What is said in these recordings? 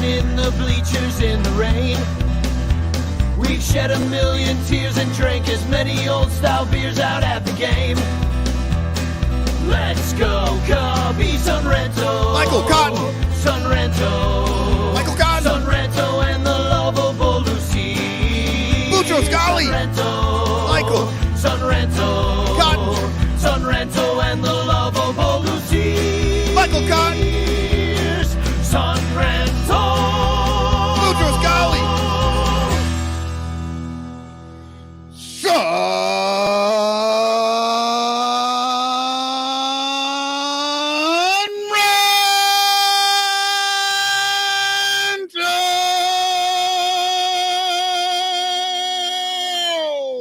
sitting in the bleachers in the rain. We've shed a million tears and drank as many old-style beers out at the game. Let's go, Cubbies, Ranto. Michael Cotton. Ranto. Michael Cotton. Ranto and the lovable Lucy. Mucho Scali. Ranto. Michael. Ranto. Cotton. Ranto and the lovable Lucy. Michael Cotton. Ranto. Mucho Scali.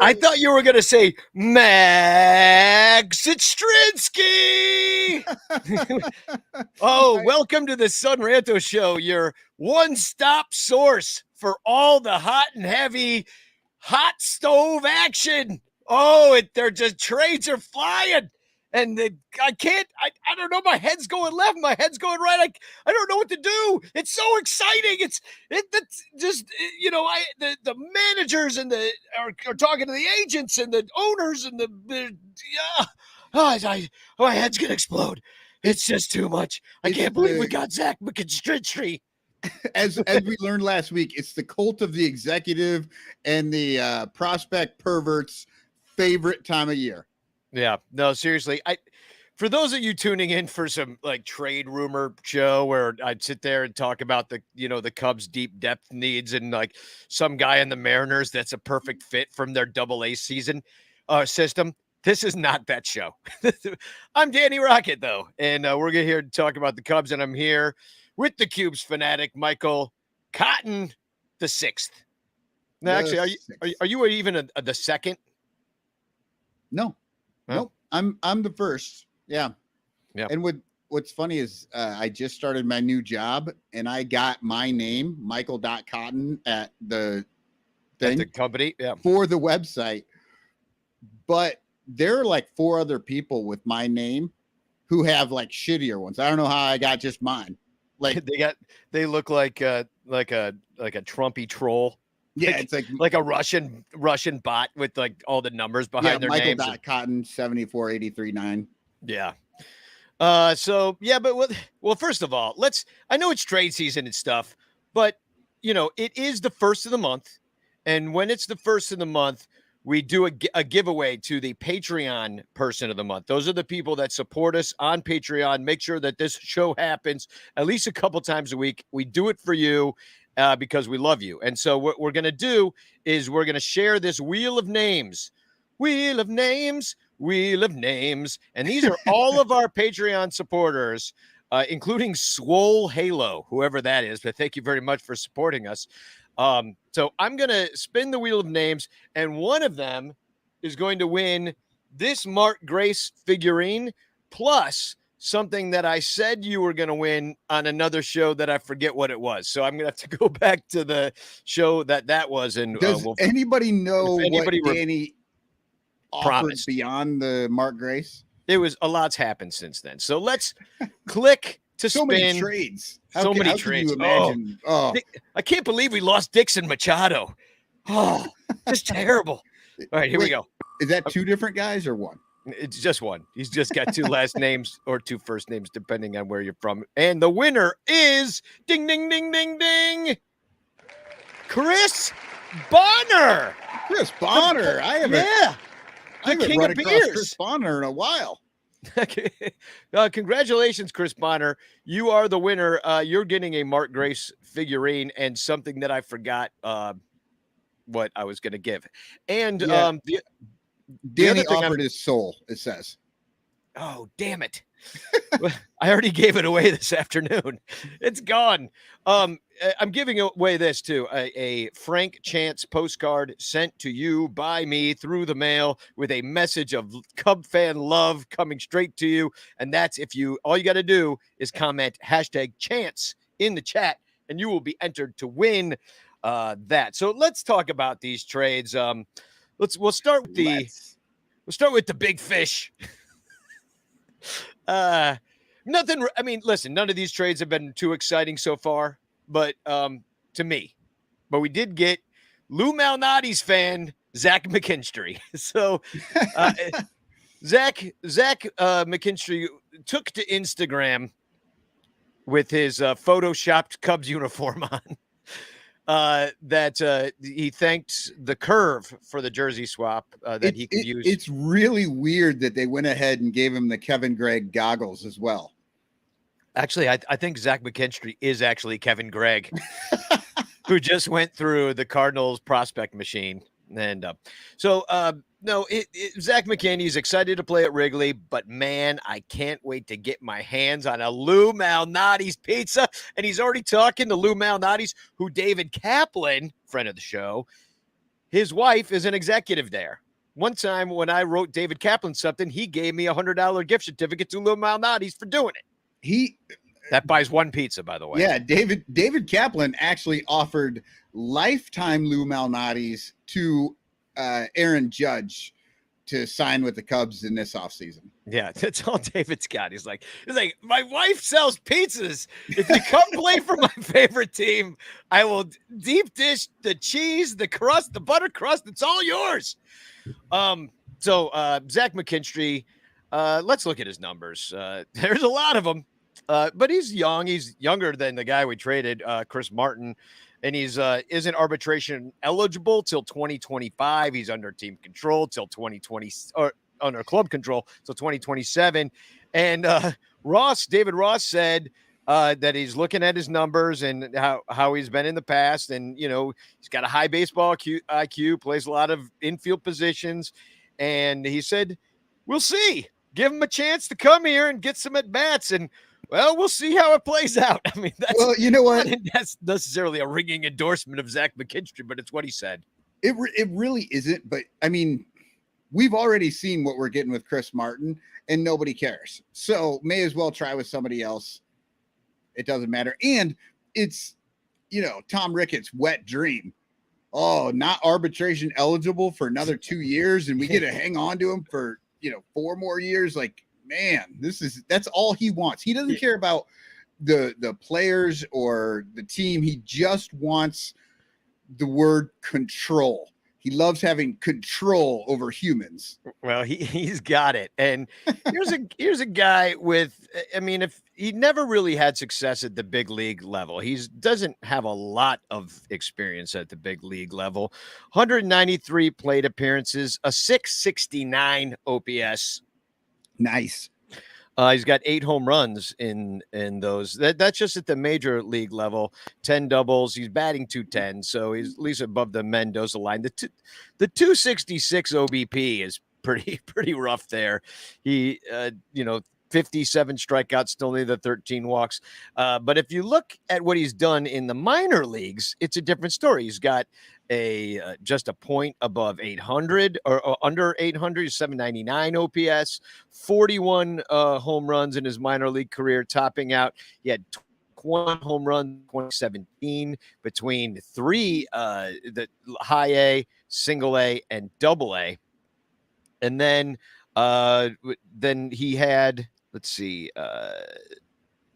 I thought you were going to say Max Strinsky. Welcome to the Son Ranto Show, your one-stop source for all the hot and heavy hot stove action. They're just trades are flying. And I don't know. My head's going left. My head's going right. I don't know what to do. It's so exciting. The managers and are talking to the agents and the owners and my head's going to explode. It's just too much. I can't believe we got Zach McKinstry. As we learned last week, it's the cult of the executive and the prospect perverts' favorite time of year. Yeah, no, seriously. For those of you tuning in for some like trade rumor show where I'd sit there and talk about the Cubs' deep depth needs and like some guy in the Mariners that's a perfect fit from their AA season system. This is not that show. I'm Danny Rocket though, and we're here to talk about the Cubs, and I'm here with the Cubes fanatic Michael Cotton the sixth. Now, actually, are you even the second? No. Huh? Nope. I'm the first. Yeah. And what's funny is I just started my new job and I got my name, Michael.Cotton, at the thing. At the company, yeah. For the website. But there are like 4 other people with my name who have like shittier ones. I don't know how I got just mine. Like they look like a Trumpy troll. Yeah, it's like a Russian bot with like all the numbers behind their names. Michael.Cotton 74839. Yeah. But first of all, I know it's trade season and stuff, but it is the first of the month. And when it's the first of the month, we do a giveaway to the Patreon person of the month. Those are the people that support us on Patreon. Make sure that this show happens at least a couple times a week. We do it for you. Because we love you. And so what we're going to do is we're going to share this wheel of names. And these are all of our Patreon supporters, including Swole Halo, whoever that is. But thank you very much for supporting us. So I'm going to spin the wheel of names, and one of them is going to win this Mark Grace figurine plus something that I said you were going to win on another show that I forget what it was. So I'm going to have to go back to the show that was. And does anybody know what Danny offered beyond the Mark Grace? It was a lot's happened since then. So let's click to so spin. Many trades. How trades. Can you imagine? I can't believe we lost Dixon Machado. Oh, just terrible. All right, here we go. Is that 2 different guys or one? It's just one. He's just got 2 last names or 2 first names, depending on where you're from. And the winner is ding, ding, ding, ding, ding. Chris Bonner. I haven't king run of across beers. Chris Bonner in a while. Congratulations, Chris Bonner. You are the winner. You're getting a Mark Grace figurine and something that I forgot what I was going to give. And Danny offered his soul, it says. Oh, damn it. I already gave it away this afternoon. It's gone. I'm giving away this too. A Frank Chance postcard sent to you by me through the mail with a message of Cub fan love coming straight to you. And that's all you got to do is comment #Chance in the chat and you will be entered to win that. So let's talk about these trades. We'll start with the big fish. Nothing. I mean, listen, none of these trades have been too exciting so far, but to me. But we did get Lou Malnati's fan, Zach McKinstry. So Zach McKinstry took to Instagram with his photoshopped Cubs uniform on. That he thanked the Curve for the jersey swap that he could use. It's really weird that they went ahead and gave him the Kevin Gregg goggles as well. Actually, I think Zach McKinstry is actually Kevin Gregg, who just went through the Cardinals prospect machine. And no, Zach McKinney's excited to play at Wrigley, but man, I can't wait to get my hands on a Lou Malnati's pizza. And he's already talking to Lou Malnati's, who David Kaplan, friend of the show, his wife is an executive there. One time when I wrote David Kaplan something, he gave me $100 gift certificate to Lou Malnati's for doing it. That buys one pizza, by the way. Yeah, David Kaplan actually offered lifetime Lou Malnati's to Aaron Judge to sign with the Cubs in this offseason. Yeah, that's all David's got. He's like, my wife sells pizzas. If you come play for my favorite team, I will deep dish the cheese, the crust, the butter crust. It's all yours. So Zach McKinstry, let's look at his numbers. There's a lot of them. But he's young. He's younger than the guy we traded, Chris Martin, and he's isn't arbitration eligible till 2025. He's under team control till 2020, or under club control till 2027. And David Ross said that he's looking at his numbers and how he's been in the past, and he's got a high baseball IQ, plays a lot of infield positions, and he said, "We'll see. Give him a chance to come here and get some at bats and." Well, we'll see how it plays out. I mean, you know what? That's necessarily a ringing endorsement of Zach McKinstry, but it's what he said. It really isn't. But I mean, we've already seen what we're getting with Chris Martin, and nobody cares. So may as well try with somebody else. It doesn't matter. And it's, Tom Ricketts' wet dream. Oh, not arbitration eligible for another 2 years, and we get to hang on to him for 4 more years. Like, man, that's all he wants. He doesn't care about the players or the team. He just wants the word control. He loves having control over humans. Well, he's got it. And here's a guy with, I mean, if he never really had success at the big league level, he doesn't have a lot of experience at the big league level. 193 plate appearances, a 669 OPS. Nice. He's got 8 home runs in those. That's just at the major league level. 10 doubles. He's batting .210, so he's at least above the Mendoza line. The 266 OBP is pretty rough there. He 57 strikeouts, still need the 13 walks. But if you look at what he's done in the minor leagues, it's a different story. He's got just a point above 800 or under 800, 799 OPS, 41 home runs in his minor league career, topping out. He had 21 home runs in 2017 between 3 the high A, single A, and double A. And then he had, let's see,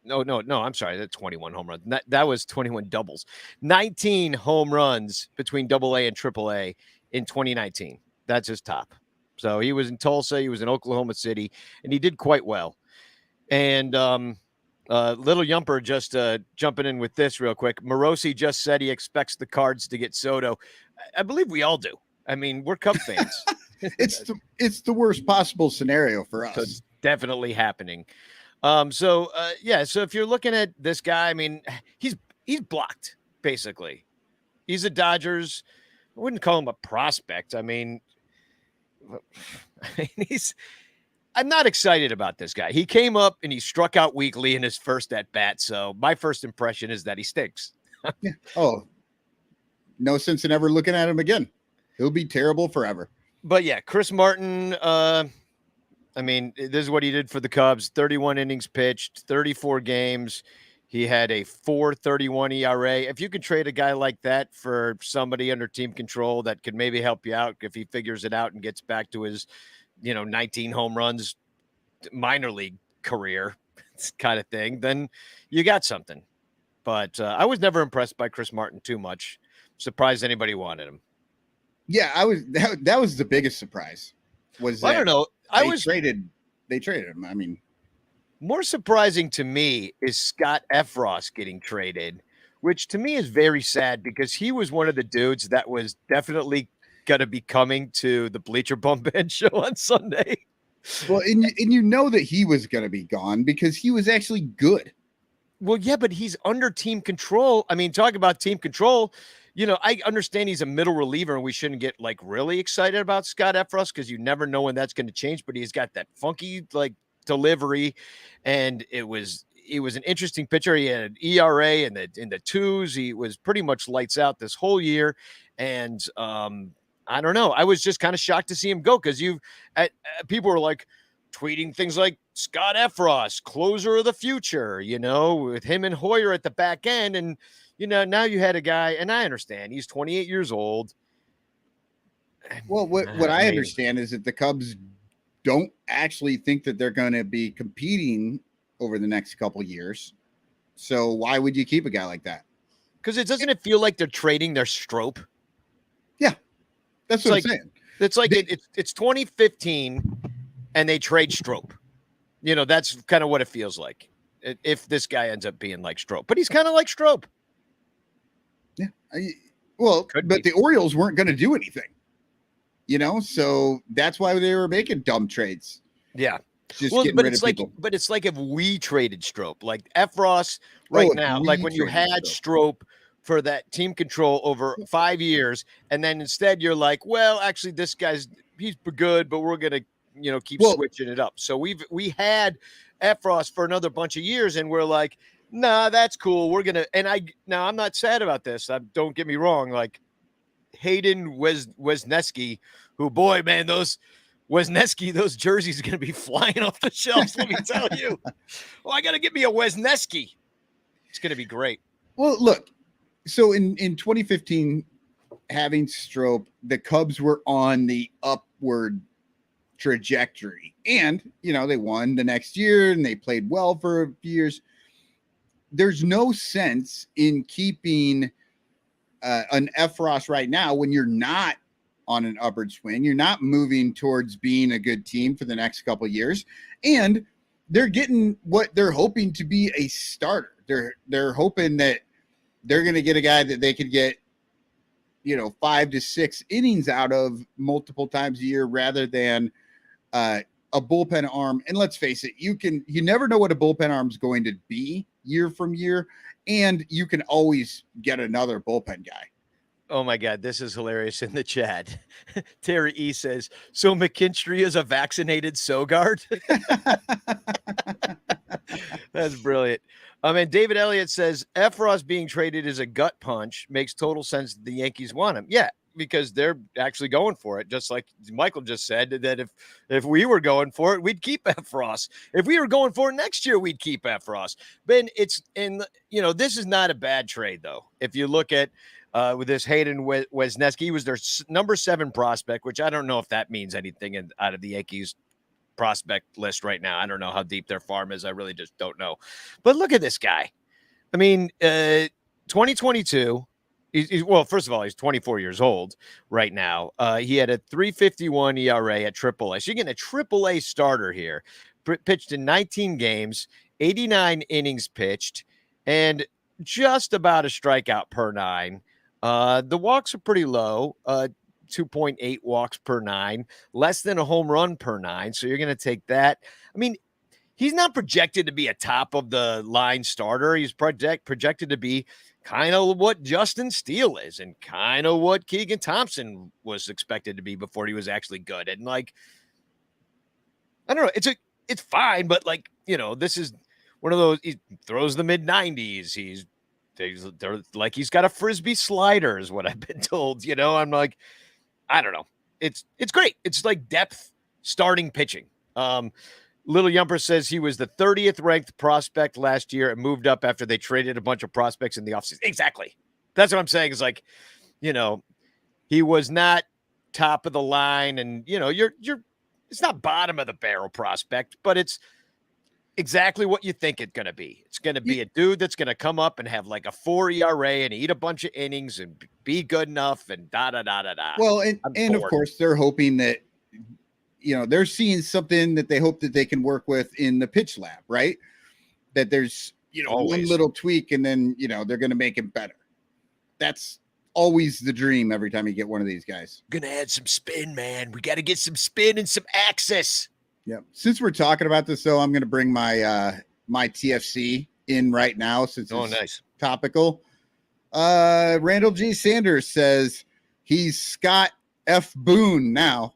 No, I'm sorry. That's 21 home runs. That was 21 doubles. 19 home runs between AA and AAA in 2019. That's his top. So he was in Tulsa. He was in Oklahoma City, and he did quite well. And Little Yumper just jumping in with this real quick. Morosi just said he expects the Cards to get Soto. I believe we all do. I mean, we're Cub fans. It's the worst possible scenario for us. So it's definitely happening. So if you're looking at this guy, I mean, he's blocked, basically. He's a Dodgers. I wouldn't call him a prospect. I mean, I'm not excited about this guy. He came up and he struck out weakly in his first at bat. So my first impression is that he stinks. Yeah. Oh, no sense in ever looking at him again. He'll be terrible forever. But yeah, Chris Martin, I mean, this is what he did for the Cubs. 31 innings pitched, 34 games. He had a 4.31 ERA. If you could trade a guy like that for somebody under team control that could maybe help you out if he figures it out and gets back to his, 19 home runs minor league career kind of thing, then you got something. But I was never impressed by Chris Martin too much. Surprised anybody wanted him. Yeah, I was. That was the biggest surprise. Was Well, I that don't know. they traded him. I mean, More surprising to me is Scott Efros getting traded, which to me is very sad because he was one of the dudes that was definitely going to be coming to the Bleacher Bum Band show on Sunday. well, and you know that he was going to be gone because he was actually good. Well, yeah, but he's under team control. I mean, talk about team control. I understand he's a middle reliever and we shouldn't get like really excited about Scott Efros because you never know when that's going to change, but he's got that funky like delivery, and he was an interesting pitcher. He had an ERA in the twos. He was pretty much lights out this whole year. And I don't know. I was just kind of shocked to see him go because people were like tweeting things like Scott Efros, closer of the future, with him and Hoyer at the back end. And, now you had a guy, and I understand he's 28 years old. Well, what I understand is that the Cubs don't actually think that they're going to be competing over the next couple of years. So why would you keep a guy like that? Because doesn't it feel like they're trading their Strope? Yeah, that's what I'm saying. It's like it's 2015 and they trade Strope. That's kind of what it feels like if this guy ends up being like Strope. But he's kind of like Strope. Yeah. The Orioles weren't going to do anything. So that's why they were making dumb trades. Yeah. Getting rid of people. But it's like if we traded Strope, like Efros now, like when you had Strope for that team control over 5 years, and then instead you're like, well, actually he's good, but we're gonna keep switching it up. So we had Efros for another bunch of years, and we're like, nah, that's cool. We're gonna I'm not sad about this. Don't get me wrong, like Hayden Wesneski, who, boy, man, those jerseys are going to be flying off the shelves. Let me tell you. Well, I got to get me a Wesneski. It's going to be great. Well, look, so in 2015, having Strope, the Cubs were on the upward trajectory, and they won the next year and they played well for a few years. There's no sense in keeping an Efros right now when you're not on an upward swing. You're not moving towards being a good team for the next couple of years, and they're getting what they're hoping to be a starter. They're hoping that they're going to get a guy that they could get 5 to 6 innings out of multiple times a year rather than a bullpen arm. And let's face it, you never know what a bullpen arm is going to be year from year, and you can always get another bullpen guy. Oh my God, this is hilarious in the chat. Terry E says, so McKinstry is a vaccinated Sogard? That's brilliant. And David Elliott says, Efros being traded is a gut punch. Makes total sense that the Yankees want him. Yeah, because they're actually going for it. Just like Michael just said, that if we were going for it, we'd keep Efros. If we were going for it next year, we'd keep Efros. Ben, this is not a bad trade, though. If you look at with this Hayden Wesneski, he was their number 7 prospect, which I don't know if that means anything out of the Yankees prospect list right now. I don't know how deep their farm is. I really just don't know. But look at this guy. I mean, 2022. First of all, he's 24 years old right now. He had a 3.51 ERA at AAA. So you're getting a AAA starter here. Pitched in 19 games, 89 innings pitched, and just about a strikeout per 9. The walks are pretty low, 2.8 walks per 9, less than a home run per 9. So you're going to take that. I mean, he's not projected to be a top of the line starter. He's projected to be kind of what Justin Steele is and kind of what Keegan Thompson was expected to be before he was actually good. And like, I don't know, it's fine, but like, this is one of those, he throws the mid 90s. They're like, he's got a Frisbee slider is what I've been told, I'm like, I don't know. It's great. It's like depth starting pitching. Little Yumper says he was the 30th ranked prospect last year and moved up after they traded a bunch of prospects in the offseason. Exactly. That's what I'm saying is like, he was not top of the line and, you're it's not bottom of the barrel prospect, but it's exactly what you think it's going to be. It's going to be a dude that's going to come up and have like a 4 ERA and eat a bunch of innings and be good enough and da da da da da. Well, and of course they're hoping that, they're seeing something that they hope that they can work with in the pitch lab, right? That there's, one little tweak and then, they're going to make him better. That's always the dream every time you get one of these guys. Gonna add some spin, man. We got to get some spin and some access. Yeah. Since we're talking about this, though, I'm going to bring my my TFC in right now since it's nice. Topical. Randall G. Sanders says he's Scott F. Boone now.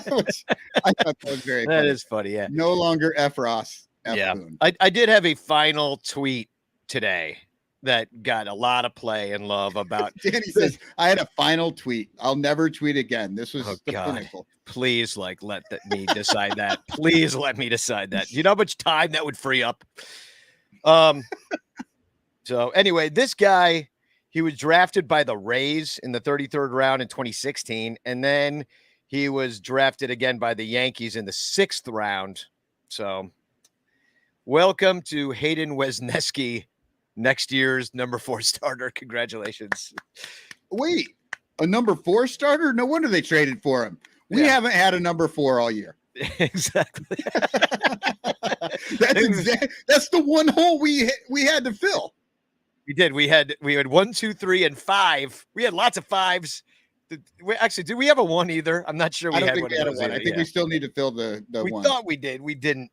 Which I thought that was very funny. That is funny, yeah. No longer F. Ross. F. Boone. I did have a final tweet today that got a lot of play and love about. Danny says, I had a final tweet. I'll never tweet again. This was the pinnacle. Please, let me decide that. Please let me decide that. You know how much time that would free up? So anyway, this guy, he was drafted by the Rays in the 33rd round in 2016, and then he was drafted again by the Yankees in the 6th round. So welcome to Hayden Wesneski, next year's number 4 starter. Congratulations. Wait, a number 4 starter? No wonder they traded for him. We haven't had a number 4 all year. Exactly. That's the one hole we had to fill. We did. We had 1, 2, 3, and 5. We had lots of 5s. Did we have a 1 either? I'm not sure. I don't think we had a 1. I think we still need to fill the we 1. We thought we did. We didn't.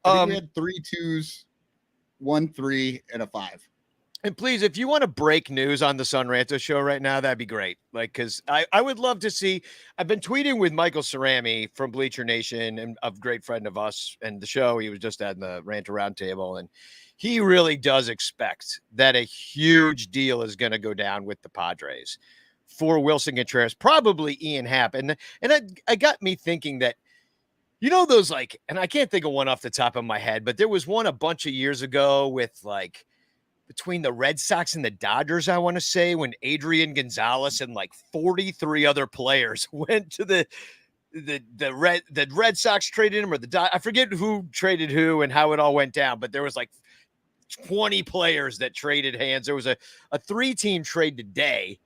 I think we had 3 2s, 1 3, and a 5. And please, if you want to break news on the Sun Ranto show right now, that'd be great. Because I would love to see. I've been tweeting with Michael Cerami from Bleacher Nation and a great friend of us and the show. He was just at the Ranto Roundtable, and he really does expect that a huge deal is going to go down with the Padres for Wilson Contreras, probably Ian Happ. And I got me thinking that, those and I can't think of one off the top of my head, but there was one a bunch of years ago with between the Red Sox and the Dodgers, I want to say, when Adrian Gonzalez and 43 other players went to the Red Sox traded him, or I forget who traded who and how it all went down, but there was 20 players that traded hands. There was a 3-team trade today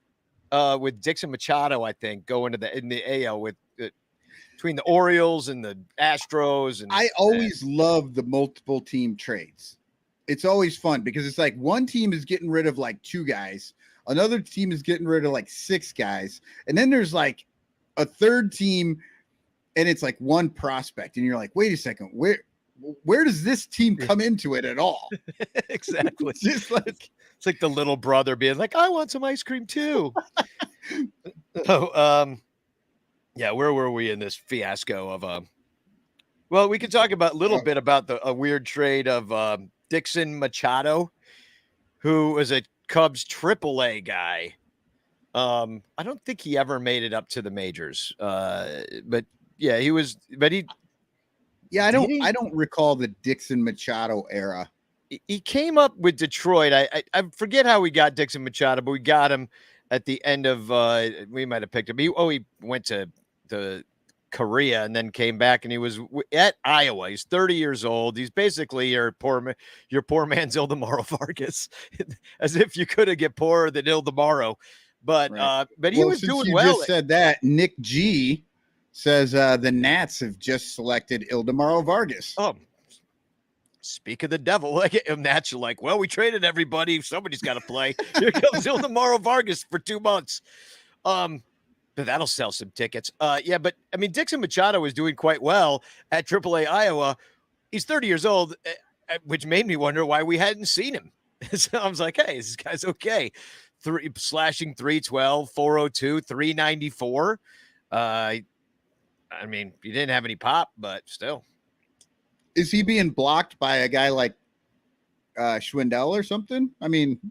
with Dixon Machado, I think, going to in the AL with between the Orioles and the Astros. And I always love the multiple team trades. It's always fun because it's one team is getting rid of 2 guys, another team is getting rid of 6 guys, and then there's a third team, and it's 1 prospect, and you're wait a second, where does this team come into it at all? Exactly. It's just it's like the little brother being I want some ice cream too. So, yeah, where were we in this fiasco of well, we could talk about a little bit about a weird trade of Dixon Machado, who was a Cubs AAA guy. I don't think he ever made it up to the majors. But yeah, he was, but he, yeah, I don't recall the Dixon Machado era. He came up with Detroit. I forget how we got Dixon Machado, but we got him at the end of, we might've picked him. He went to the Korea and then came back, and he was at Iowa. He's 30 years old. He's basically your poor man's Ildemaro Vargas, as if you could have get poorer than Ildemaro. But right. But he was doing well. You just said that. Nick G says the Nats have just selected Ildemaro Vargas. Oh, speak of the devil. Nats are well, we traded everybody. Somebody's got to play. Here comes Ildemaro Vargas for 2 months. But that'll sell some tickets. Yeah, but I mean, Dixon Machado was doing quite well at AAA Iowa. He's 30 years old, which made me wonder why we hadn't seen him. So I was hey, this guy's okay. Slashing 312, 402, 394. I mean, he didn't have any pop, but still. Is he being blocked by a guy like Schwindel or something? I mean,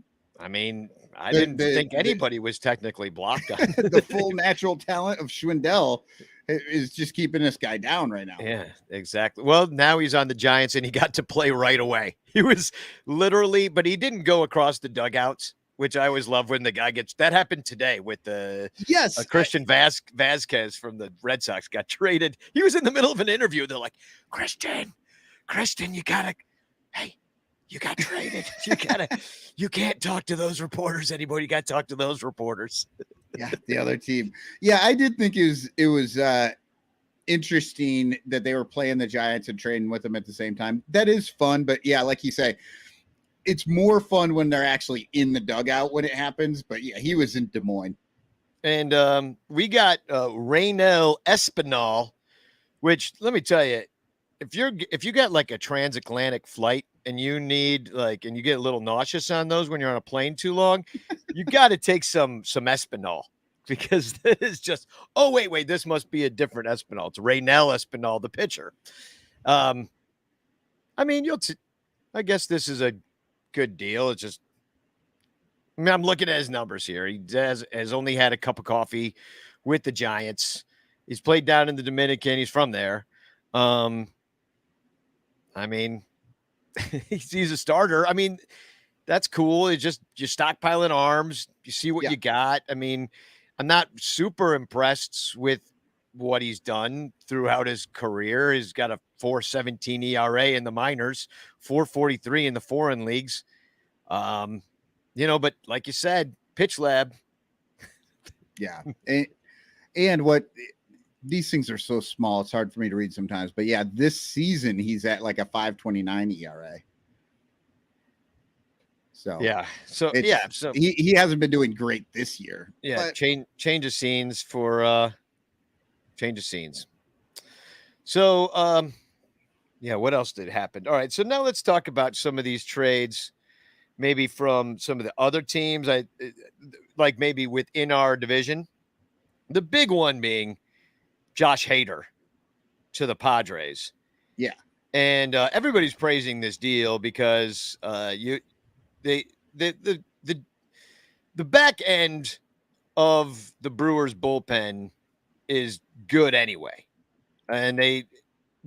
I didn't think anybody was technically blocked. The full natural talent of Schwindel is just keeping this guy down right now. Yeah, exactly. Well, now he's on the Giants, and he got to play right away. He was literally, but he didn't go across the dugouts, which I always love when the guy gets. That happened today with the Christian Vasquez from the Red Sox got traded. He was in the middle of an interview. They're like, Christian, Kristen, you got traded. You can't talk to those reporters anymore. You got to talk to those reporters. Yeah, the other team. Yeah, I did think it was interesting that they were playing the Giants and trading with them at the same time. That is fun, but yeah, like you say, it's more fun when they're actually in the dugout when it happens. But yeah, he was in Des Moines. And we got Raynell Espinal, which let me tell you, if you got like a transatlantic flight and you need and you get a little nauseous on those when you're on a plane too long, you got to take some Espinal, because this is just, oh, wait, this must be a different Espinal. It's Raynell Espinal, the pitcher. I mean, I guess this is a good deal. It's just, I mean, I'm looking at his numbers here. He has only had a cup of coffee with the Giants. He's played down in the Dominican. He's from there. I mean, he's a starter. I mean, that's cool. It's just you're stockpiling arms. You see what you got. I mean, I'm not super impressed with what he's done throughout his career. He's got a 4.17 ERA in the minors, 4.43 in the foreign leagues. But like you said, pitch lab. Yeah. And what these things are so small, it's hard for me to read sometimes. But yeah, this season he's at like a 5.29 ERA. So So he hasn't been doing great this year. Yeah, but change of scenes for change of scenes. So what else did happen? All right, so now let's talk about some of these trades, maybe from some of the other teams, like maybe within our division. The big one being Josh Hader to the Padres. Yeah. And everybody's praising this deal because the back end of the Brewers bullpen is good anyway. And they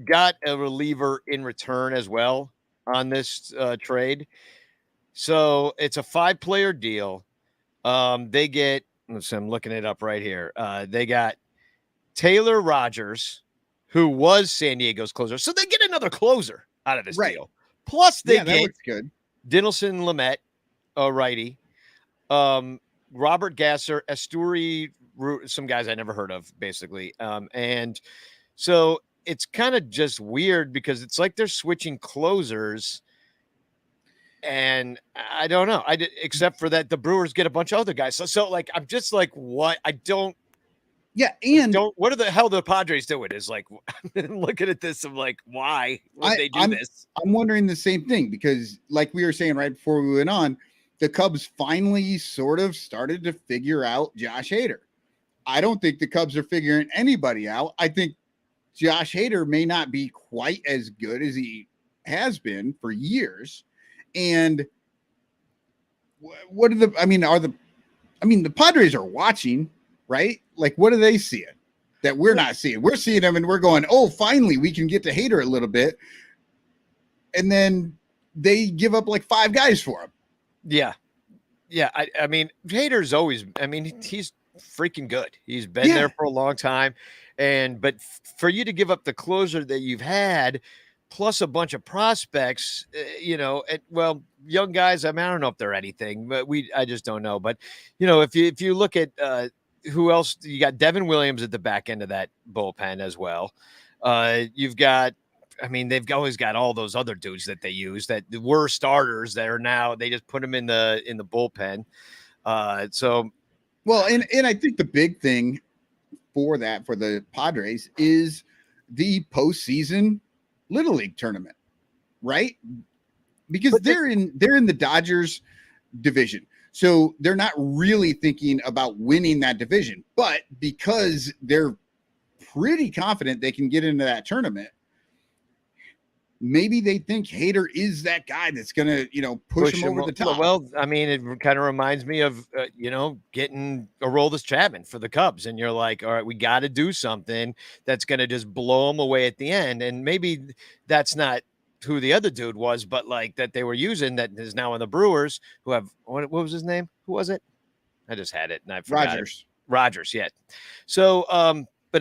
got a reliever in return as well on this trade. So it's a 5-player deal. They get, I'm looking it up right here. They got Taylor Rogers, who was San Diego's closer. So they get another closer out of this deal. Plus they that looks good. Dinelson Lamet, a righty. Robert Gasser, Asturi, some guys I never heard of, basically. And so it's kind of just weird because it's like they're switching closers. And I don't know. Except for that, the Brewers get a bunch of other guys. So like, I'm just like, what? Yeah, and what are the hell the Padres doing? Is like, I'm looking at this, I'm like, why would they do this? I'm wondering the same thing because, like we were saying right before we went on, the Cubs finally sort of started to figure out Josh Hader. I don't think the Cubs are figuring anybody out. I think Josh Hader may not be quite as good as he has been for years. And what are the Padres are watching, right? Like, what are they seeing that we're not seeing? We're seeing them and we're going, oh, finally we can get to Hader a little bit. And then they give up like 5 guys for him. Yeah. Yeah. I mean, Hader's always, he's freaking good. He's been there for a long time. But for you to give up the closer that you've had, plus a bunch of prospects, young guys, I don't know if they're anything, but I just don't know. But, if you look at who else, you got Devin Williams at the back end of that bullpen as well. You've got, they've always got all those other dudes that they use that were starters that are now, they just put them in the bullpen. And I think the big thing for the Padres is the postseason Little League tournament, right? Because they're in the Dodgers division. So they're not really thinking about winning that division, but because they're pretty confident they can get into that tournament, maybe they think Hader is that guy that's going to, push him over the top. Well, it kind of reminds me of, getting Aroldis Chapman for the Cubs. And you're like, all right, we got to do something that's going to just blow them away at the end. And maybe that's not who the other dude was, but like that they were using that is now in the Brewers, who have, what was his name? Who was it? I just had it and I forgot. Rogers. Rogers, yeah. So,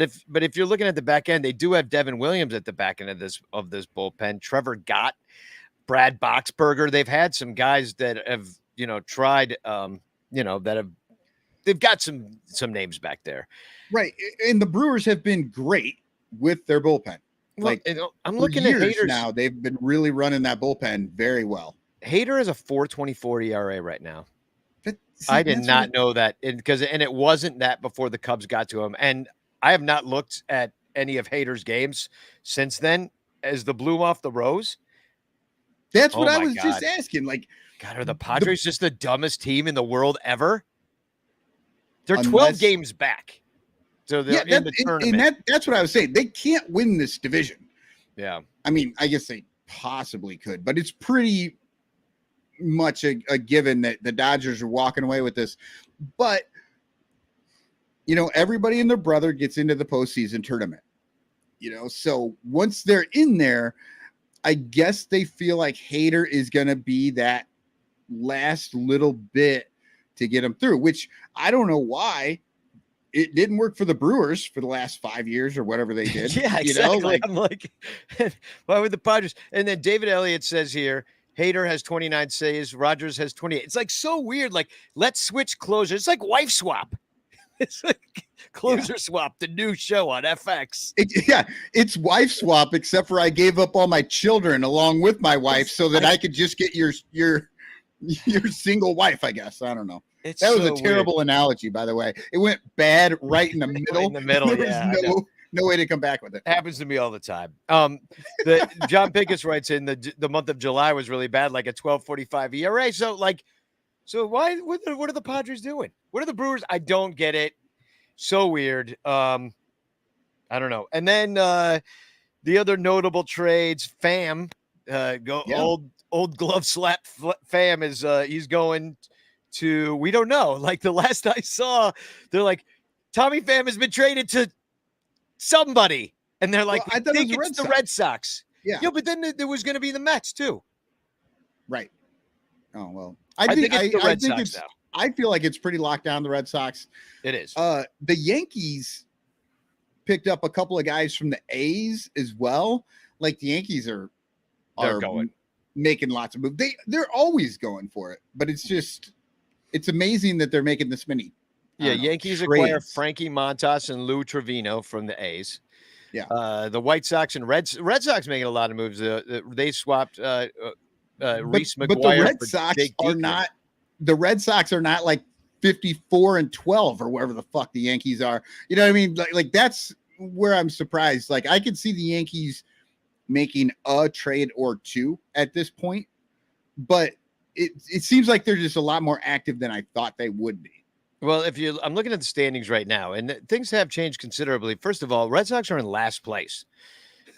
if you're looking at the back end, they do have Devin Williams at the back end of this bullpen. Trevor Gott, Brad Boxberger. They've had some guys that have tried they've got some names back there. Right. And the Brewers have been great with their bullpen. Well, I'm looking at Hader's now. They've been really running that bullpen very well. Hader is a 4.24 ERA right now. I did not know that because it wasn't that before the Cubs got to him. And I have not looked at any of Hader's games since then as the bloom off the rose. That's what I was just asking. Like, God, are the Padres just the dumbest team in the world ever? They're 12 games back. So they're in the tournament. And that's what I was saying. They can't win this division. Yeah. I mean, I guess they possibly could, but it's pretty much a given that the Dodgers are walking away with this. But, everybody and their brother gets into the postseason tournament. So once they're in there, I guess they feel like Hader is going to be that last little bit to get them through, which I don't know why it didn't work for the Brewers for the last 5 years or whatever they did. Yeah, exactly. I'm like, why would the Padres? And then David Elliott says here, Hader has 29 saves, Rogers has 28. It's like so weird. Like, let's switch closers. It's like wife swap. It's like closer swap, the new show on FX. It's wife swap, except for I gave up all my children along with my wife so that I could just get your single wife, I guess. I don't know. That was a terrible analogy, by the way. It went bad right in the middle. There was no way to come back with it. Happens to me all the time. John Pincus writes in the month of July was really bad, like a 12.45 ERA. So why? What are the Padres doing? What are the Brewers? I don't get it. So weird. I don't know. And then the other notable trades, Pham, old glove slap Pham is he's going to, we don't know. Like the last I saw, they're like, Tommy Pham has been traded to somebody. And they're like, I think it's the Red Sox. Yeah. But then there was going to be the Mets too. Right. Oh, well. I think it's the Red Sox now. I feel like it's pretty locked down, the Red Sox. It is. The Yankees picked up a couple of guys from the A's as well. Like the Yankees are going, making lots of moves. They're always going for it, but it's amazing that they're making this many. Yankees acquire Frankie Montas and Lou Trevino from the A's. Yeah. The White Sox and Red Sox making a lot of moves. They swapped Reese McGuire. But the Red Sox are not like 54-12 or wherever the fuck the Yankees are. You know what I mean? Like that's where I'm surprised. Like I could see the Yankees making a trade or two at this point, but it seems like they're just a lot more active than I thought they would be. Well, I'm looking at the standings right now, and things have changed considerably. First of all, Red Sox are in last place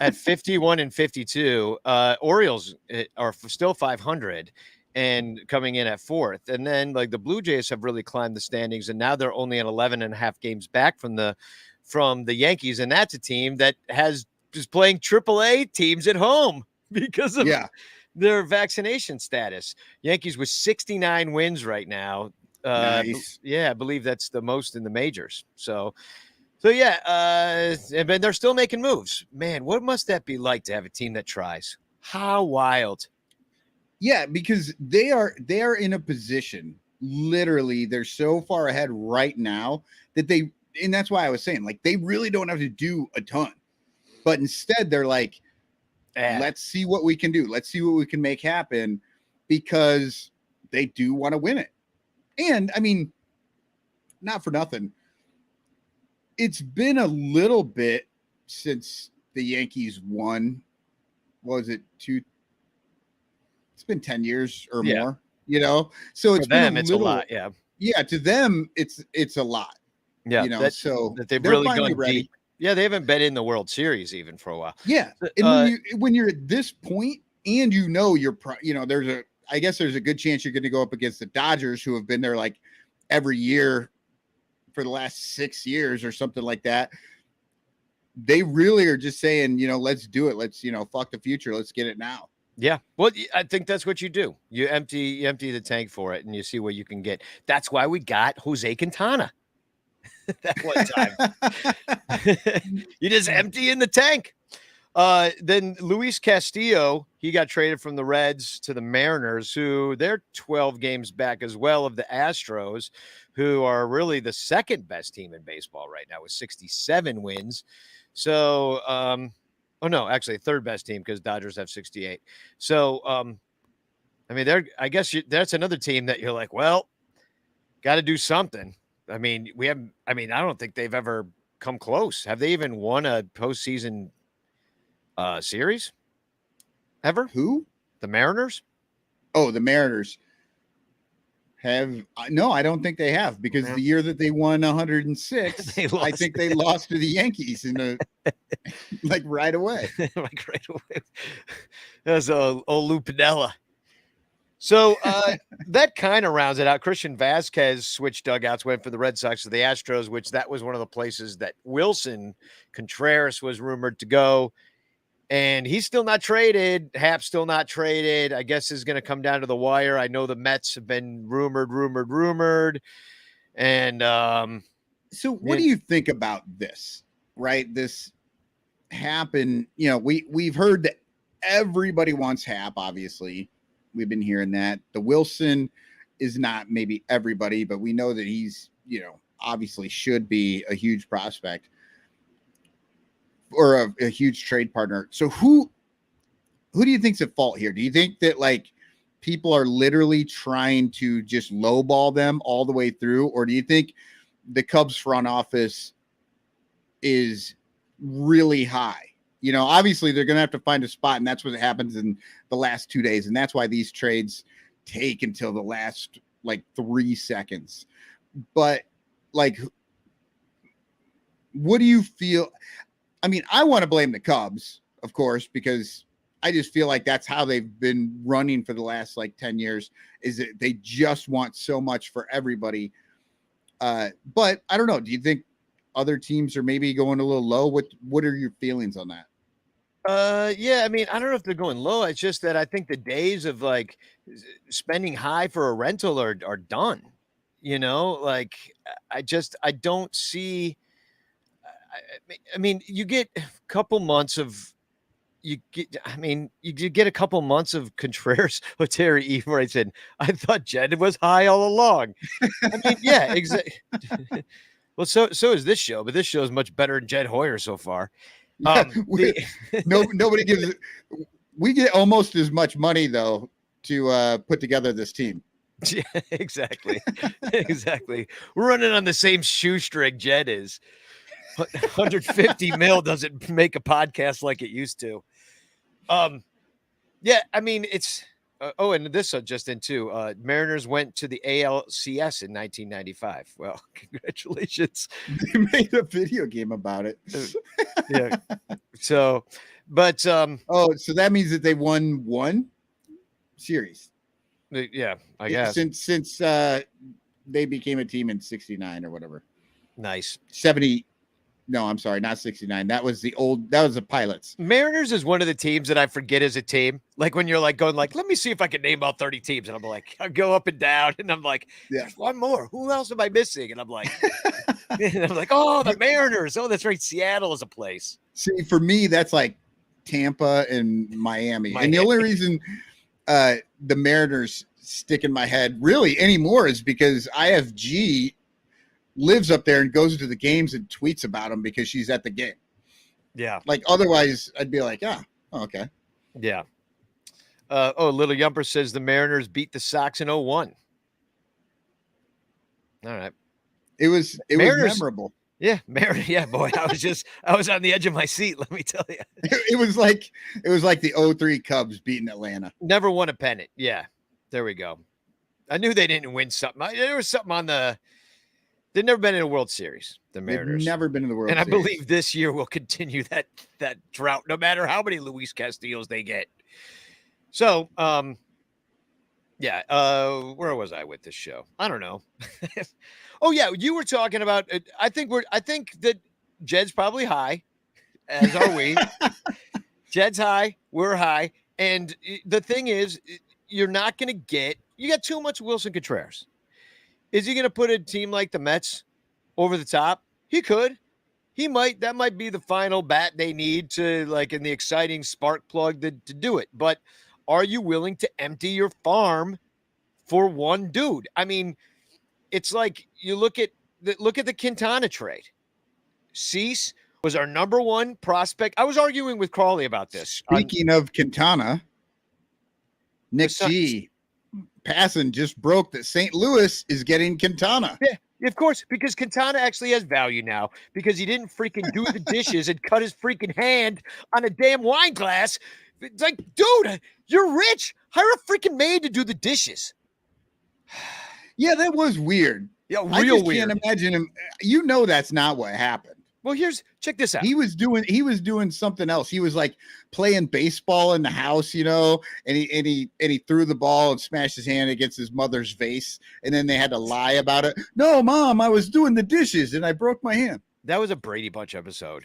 at 51 and 52. Orioles are still 500 and coming in at fourth. And then like the Blue Jays have really climbed the standings, and now they're only at 11 and a half games back from the Yankees. And that's a team that is playing AAA teams at home because of their vaccination status. Yankees with 69 wins right now. Nice. I believe that's the most in the majors. So and they're still making moves. Man, what must that be like to have a team that tries? How wild. Yeah, because they are in a position, literally, they're so far ahead right now that and that's why I was saying, like, they really don't have to do a ton. But instead, they're like, let's see what we can do. Let's see what we can make happen, because they do want to win it. And, I mean, not for nothing, it's been a little bit since the Yankees won. What was it, it's been 10 years or more, so it's for them, been it's a lot. Yeah, to them it's a lot. So that they've really gone deep. Yeah, they haven't been in the World Series even for a while. Yeah, and when you're at this point, and there's a good chance you're going to go up against the Dodgers, who have been there like every year for the last 6 years or something like that. They really are just saying, let's do it. Let's, fuck the future. Let's get it now. Yeah. Well, I think that's what you do. You empty the tank for it and you see what you can get. That's why we got Jose Quintana. that one time. You just empty in the tank. Then Luis Castillo, he got traded from the Reds to the Mariners, who they're 12 games back as well of the Astros, who are really the second best team in baseball right now with 67 wins. So, oh no, actually third best team because Dodgers have 68. So, I mean, that's another team that you're like, well, got to do something. I mean, I don't think they've ever come close. Have they even won a postseason series ever? Who? The Mariners? Oh, the Mariners no, I don't think they have, because the year that they won 106, I think they lost to the Yankees in like right away. Like right away. That's old Lou Piniella. So that kind of rounds it out. Christian Vasquez switched dugouts, went for the Red Sox to the Astros, which that was one of the places that Wilson Contreras was rumored to go. And he's still not traded. Hap's still not traded. I guess is going to come down to the wire. I know the Mets have been rumored. And so what do you think about this? Right? This happened. You know, we've heard that everybody wants Hap, obviously. We've been hearing that. The Wilson is not maybe everybody, but we know that he's, you know, obviously should be a huge prospect or a huge trade partner. So who do you think's at fault here? Do you think that like people are literally trying to just lowball them all the way through? Or do you think the Cubs front office is really high? You know, obviously they're going to have to find a spot, and that's what happens in the last 2 days. And that's why these trades take until the last like 3 seconds. But like, what do you feel? I mean, I want to blame the Cubs, of course, because I just feel like that's how they've been running for the last like 10 years, is that they just want so much for everybody. But I don't know. Do you think other teams are maybe going a little low? What are your feelings on that? Yeah, I mean, I don't know if they're going low. It's just that I think the days of like spending high for a rental are done. You know, like I don't see. I mean, you get a couple months of you get a couple months of Contreras, Oteri, even where I said I thought Jed was high all along. I mean, yeah, exactly. Well, so is this show, but this show is much better than Jed Hoyer so far. Nobody gives it. We get almost as much money though to put together this team. Yeah, exactly. Exactly. We're running on the same shoestring Jed is. 150 mil doesn't make a podcast like it used to. Yeah, I mean, it's and this just in too. Mariners went to the ALCS in 1995. Well, congratulations. They made a video game about it. Yeah. So, but so that means that they won one series. Yeah, I guess since they became a team in 69 or whatever. Nice. 70. No, I'm sorry, not 69. That was the Pilots. Mariners is one of the teams that I forget as a team. Like when you're like going like, let me see if I can name all 30 teams. And I'm like, I go up and down and I'm like, there's one more. Who else am I missing? And I'm like, oh, the Mariners. Oh, that's right. Seattle is a place. See, for me, that's like Tampa and Miami. And the only reason the Mariners stick in my head really anymore is because IFG lives up there and goes to the games and tweets about them because she's at the game. Yeah. Like otherwise I'd be like, okay. Yeah. Little Yumper says the Mariners beat the Sox in 01. All right. It was memorable. Yeah. Yeah, boy. I was on the edge of my seat. Let me tell you. It was like the 03 Cubs beating Atlanta. Never won a pennant. Yeah. There we go. I knew they didn't win something. There was something on they've never been in a World Series, the Mariners. They've never been in the World Series. And I believe this year will continue that drought, no matter how many Luis Castillos they get. So, yeah. Where was I with this show? I don't know. Oh yeah, you were talking about. I think that Jed's probably high, as are we. Jed's high, we're high, and the thing is, you're not going to get. You got too much Wilson Contreras. Is he going to put a team like the Mets over the top? He could. He might. That might be the final bat they need to, like, in the exciting spark plug to do it. But are you willing to empty your farm for one dude? I mean, it's like you look at the Quintana trade. Cease was our number one prospect. I was arguing with Crawley about this. Speaking of Quintana, Nick G. Passan just broke that St. Louis is getting Quintana. Yeah, of course, because Quintana actually has value now because he didn't freaking do the dishes and cut his freaking hand on a damn wine glass. It's like, dude, you're rich. Hire a freaking maid to do the dishes. Yeah, that was weird. Yeah, I real just weird. can't imagine him. You know that's not what happened. Well, check this out. He was doing something else. He was like playing baseball in the house, you know, and he threw the ball and smashed his hand against his mother's vase, and then they had to lie about it. No, Mom, I was doing the dishes and I broke my hand. That was a Brady Bunch episode.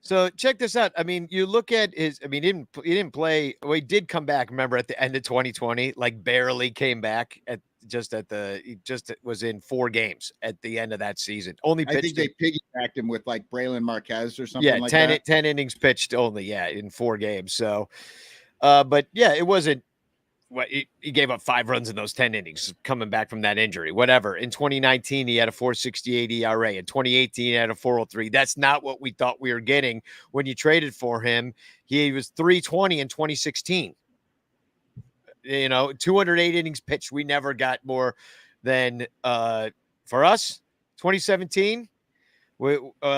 So check this out. I mean, you look at his. I mean, he didn't play. Well, he did come back. Remember, at the end of 2020, like barely came back he was in 4 games at the end of that season. Only pitched. I think they piggybacked him with like Braylon Marquez or something. Yeah, like 10 that. 10 innings pitched only. Yeah, in 4 games. So, but yeah, it wasn't. What he gave up 5 runs in those 10 innings coming back from that injury, whatever. In 2019, he had a 4.68 ERA. In 2018, he had a 4.03. That's not what we thought we were getting when you traded for him. He was 3.20 in 2016. 208 innings pitched. We never got more than, for us, 2017.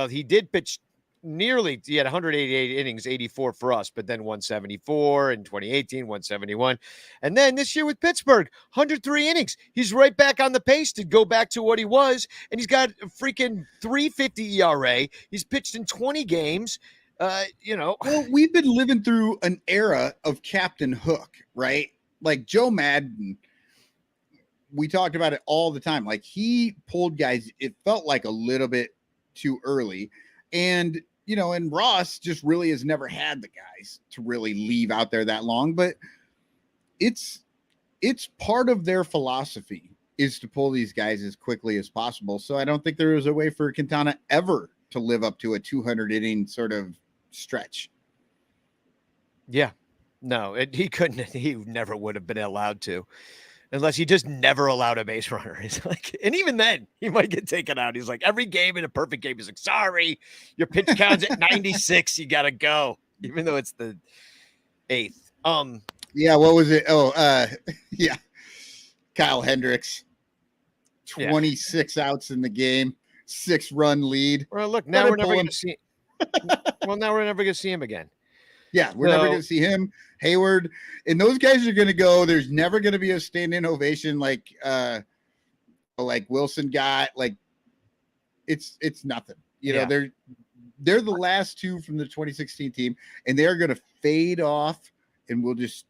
He did pitch he had 188 innings, 84 for us, but then 174 in 2018, 171. And then this year with Pittsburgh, 103 innings. He's right back on the pace to go back to what he was. And he's got a freaking 3.50 ERA. He's pitched in 20 games. Well, we've been living through an era of Captain Hook, right? Like Joe Madden, we talked about it all the time. Like he pulled guys, it felt like a little bit too early. And and Ross just really has never had the guys to really leave out there that long, but it's part of their philosophy is to pull these guys as quickly as possible. So I don't think there was a way for Quintana ever to live up to a 200 inning sort of stretch. Yeah, no, he couldn't. He never would have been allowed to. Unless he just never allowed a base runner. He's like, and even then, he might get taken out. He's like, every game in a perfect game, he's like, sorry, your pitch count's at 96. You got to go, even though it's the 8th. Yeah, what was it? Yeah. Kyle Hendricks, 26 outs in the game, 6-run lead. Well, look, now we're never going to see. Now we're never going to see him again. Yeah, we're never going to see him, Hayward, and those guys are going to go. There's never going to be a standing ovation like Wilson got. Like it's nothing. They're the last 2 from the 2016 team, and they're going to fade off, and we'll just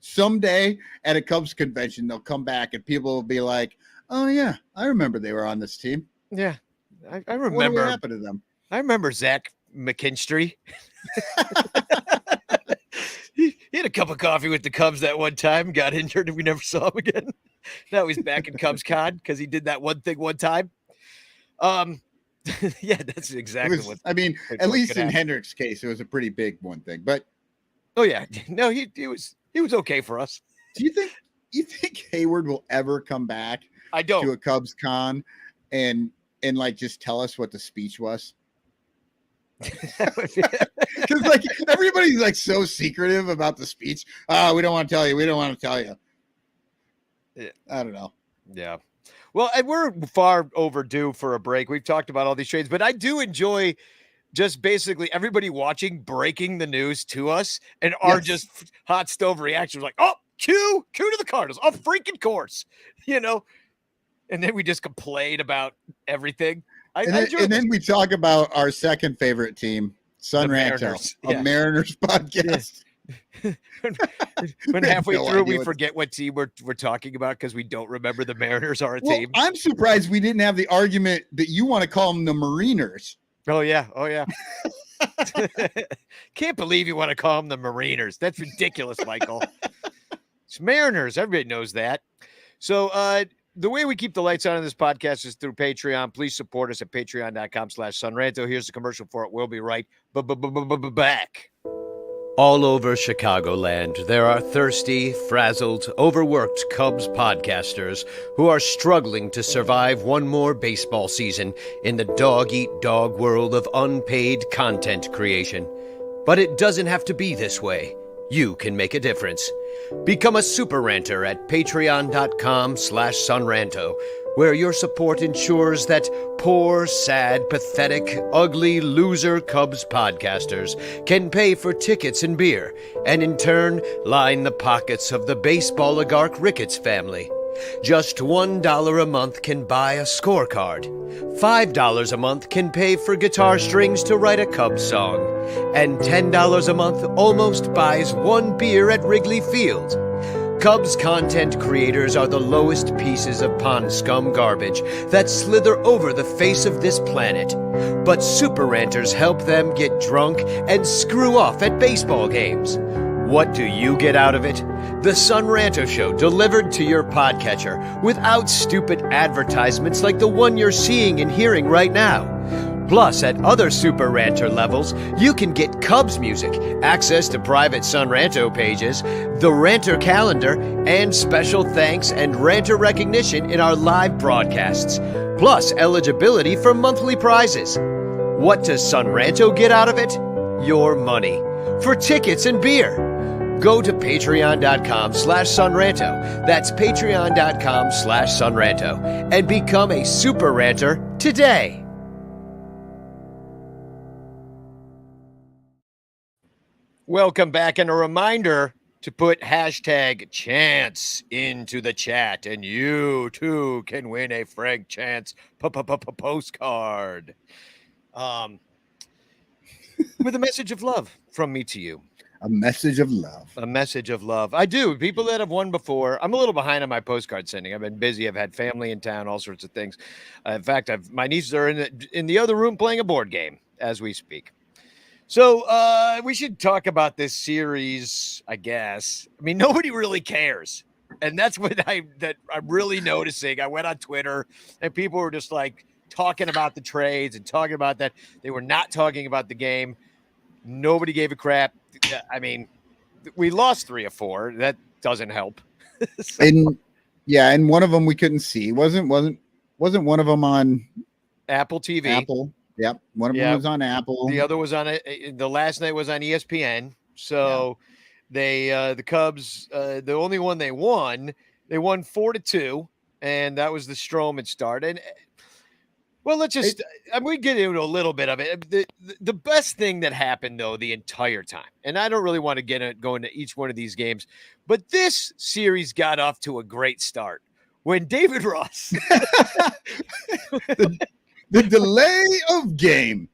someday at a Cubs convention they'll come back and people will be like, oh yeah, I remember they were on this team. Yeah, I remember. What happened to them? I remember Zach McKinstry. He had a cup of coffee with the Cubs that one time, got injured, and we never saw him again. Now he's back in Cubs Con because he did that one thing one time. Yeah, that's exactly what. I mean, at least in Hendricks' case, it was a pretty big one thing. But yeah, no, he was okay for us. Do you think Hayward will ever come back? I don't. To a Cubs Con and like just tell us what the speech was? Because like everybody's like so secretive about the speech. We don't want to tell you. We don't want to tell you. Yeah. I don't know. Yeah. Well, and we're far overdue for a break. We've talked about all these trades, but I do enjoy just basically everybody watching breaking the news to us and our just hot stove reactions like, oh, cue to the Cardinals, a freaking course, and then we just complain about everything. And then we talk about our second favorite team, Ranto, a Mariners podcast. Yeah. when halfway through we forget what team we're talking about because we don't remember the Mariners are a team. I'm surprised we didn't have the argument that you want to call them the Mariners. Oh yeah. Can't believe you want to call them the Mariners. That's ridiculous, Michael. It's Mariners. Everybody knows that. So the way we keep the lights on in this podcast is through Patreon. Please support us at patreon.com/sunranto. Here's the commercial for it. We'll be right back. All over Chicagoland, there are thirsty, frazzled, overworked Cubs podcasters who are struggling to survive one more baseball season in the dog-eat-dog world of unpaid content creation. But it doesn't have to be this way. You can make a difference. Become a super ranter at patreon.com/sunranto, where your support ensures that poor, sad, pathetic, ugly, loser Cubs podcasters can pay for tickets and beer, and in turn line the pockets of the baseball oligarch Ricketts family. Just $1 a month can buy a scorecard. $5 a month can pay for guitar strings to write a Cubs song. And $10 a month almost buys one beer at Wrigley Field. Cubs content creators are the lowest pieces of pond scum garbage that slither over the face of this planet. But super ranters help them get drunk and screw off at baseball games. What do you get out of it? The Sun Ranto Show delivered to your podcatcher without stupid advertisements like the one you're seeing and hearing right now. Plus, at other Super Ranter levels, you can get Cubs music, access to private Sun Ranto pages, the Ranter calendar, and special thanks and Ranter recognition in our live broadcasts. Plus, eligibility for monthly prizes. What does Sun Ranto get out of it? Your money. For tickets and beer. Go to patreon.com/sunranto. That's patreon.com/sunranto. And become a super ranter today. Welcome back, and a reminder to put hashtag chance into the chat, and you too can win a Frank Chance postcard. With a message of love from me to you. A message of love. A message of love. I do. People that have won before. I'm a little behind on my postcard sending. I've been busy. I've had family in town, all sorts of things. In fact, my nieces are in the other room playing a board game as we speak. So we should talk about this series, I guess. I mean, nobody really cares. And that's what I'm really noticing. I went on Twitter and people were just like talking about the trades and talking about that. They were not talking about the game. Nobody gave a crap. I mean, we lost 3 or 4. That doesn't help. So. And one of them we couldn't see. Wasn't one of them on Apple TV? Apple. Yep. One of them was on Apple. The other was on the last night was on ESPN. So they the Cubs, the only one they won 4-2, and that was the Stroman start. And well, let's just we get into a little bit of it. The best thing that happened though the entire time, and I don't really want to go into each one of these games, but this series got off to a great start when David Ross the delay of game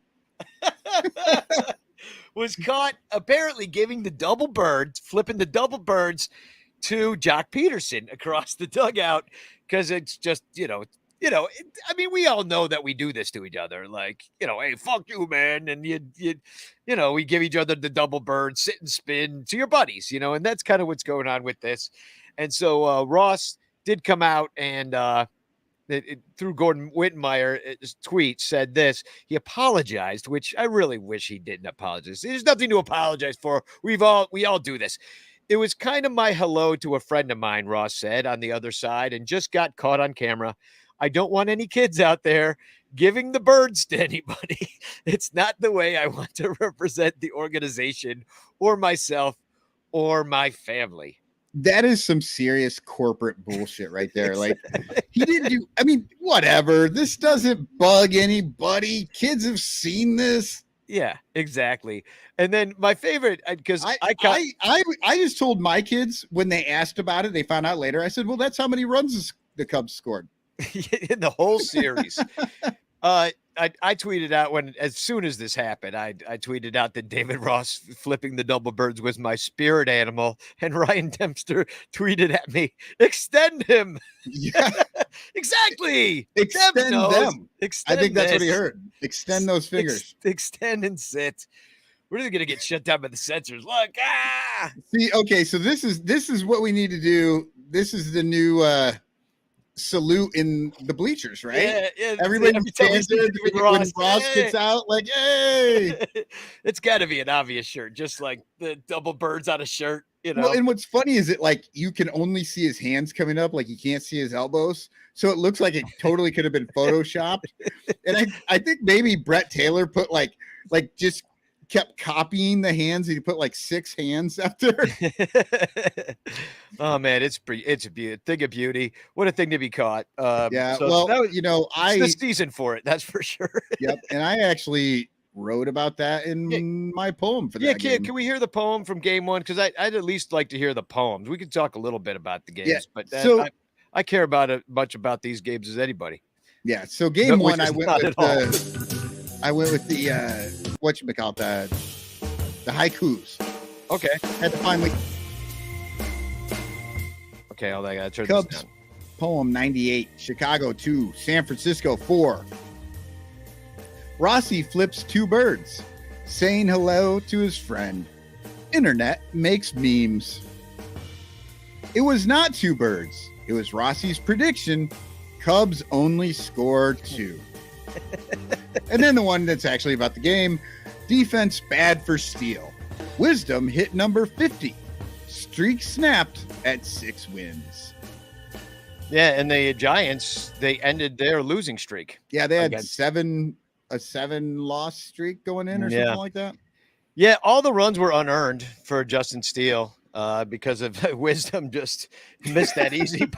was caught apparently giving flipping the double birds to Jock Peterson across the dugout, because it's just, I mean, we all know that we do this to each other. Like, hey, fuck you, man. And we give each other the double bird, sit and spin to your buddies, and that's kind of what's going on with this. And so Ross did come out and, through Gordon Wittenmeyer's tweet said this. He apologized, which I really wish he didn't apologize. There's nothing to apologize for. We all do this. It was kind of my hello to a friend of mine, Ross said, on the other side, and just got caught on camera. I don't want any kids out there giving the birds to anybody. It's not the way I want to represent the organization or myself or my family. That is some serious corporate bullshit right there. Like, he didn't do, I mean, whatever. This doesn't bug anybody. Kids have seen this. Yeah, exactly. And then my favorite, because I just told my kids when they asked about it, they found out later. I said, well, that's how many runs the Cubs scored in the whole series. I tweeted out as soon as this happened, I tweeted out that David Ross flipping the double birds was my spirit animal. And Ryan Dempster tweeted at me, extend him. Yeah, exactly. Extend them. Extend I think that's what he heard. Extend those fingers. Extend and sit. We're going to get shut down by the censors. Look, See, okay, so this is what we need to do. This is the new salute in the bleachers, right? Yeah. Everybody Every time we stands see there David when Ross, Ross gets out, like, hey. It's got to be an obvious shirt, just like the double birds on a shirt, you know. Well, and what's funny is that like you can only see his hands coming up, like you can't see his elbows. So it looks like it totally could have been photoshopped. And I think maybe Brett Taylor put like just kept copying the hands, and he put like 6 hands up there. Oh man, it's a thing of beauty. What a thing to be caught. Yeah, So well, that was, you know, it's the season for it, that's for sure. Yep, and I actually wrote about that in my poem for that game. Can we hear the poem from game 1? Because I'd at least like to hear the poems. We could talk a little bit about the games, but so I care about as much about these games as anybody. Yeah, so game 1, I went with the whatchamacallit, the haikus. Okay. Had to finally Okay, I gotta turn Cubs this down. poem 98, Chicago 2, San Francisco 4. Rossi flips 2 birds, saying hello to his friend. Internet makes memes. It was not 2 birds. It was Rossi's prediction. Cubs only score 2. And then the one that's actually about the game. Defense bad for steal. Wisdom hit number 50. Streak snapped at 6 wins. Yeah, and the Giants, they ended their losing streak. Yeah, they had a 7 loss streak going in or something like that. Yeah, all the runs were unearned for Justin Steele because of Wisdom just missed that easy.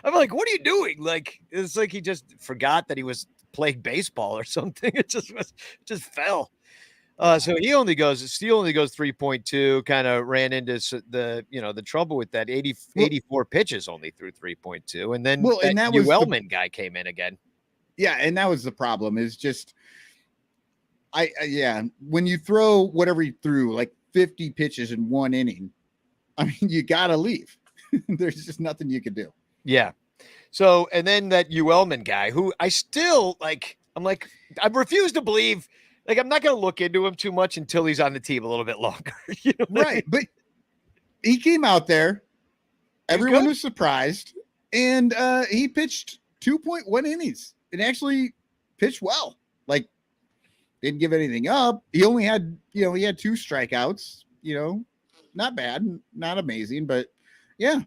I'm like, what are you doing? Like, it's like he just forgot that he was playing baseball or something. It just fell. So Steele only goes 3.2, kind of ran into the trouble with that 84 pitches only through 3.2. And then that Uelman guy came in again. Yeah. And that was the problem, is just, when you throw whatever you threw, like 50 pitches in 1 inning, I mean, you got to leave. There's just nothing you can do. Yeah. So, and then that Uelman guy, who I still like, I refuse to believe. Like, I'm not going to look into him too much until he's on the team a little bit longer. You know right. I mean? But he came out there. Everyone was surprised. And he pitched 2.1 innings and actually pitched well. Like, didn't give anything up. He only had, he had 2 strikeouts, not bad, not amazing, but yeah.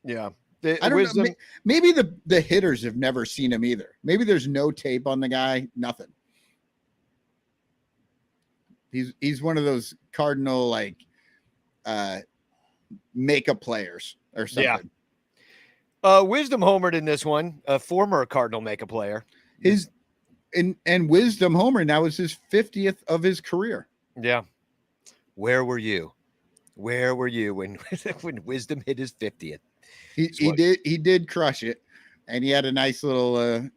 Yeah. I don't know. Maybe the hitters have never seen him either. Maybe there's no tape on the guy, nothing. He's one of those Cardinal makeup players or something. Yeah. Wisdom homered in this one, a former Cardinal makeup player. And Wisdom homer, that was his 50th of his career. Yeah. Where were you? Where were you when Wisdom hit his 50th? He did crush it, and he had a nice little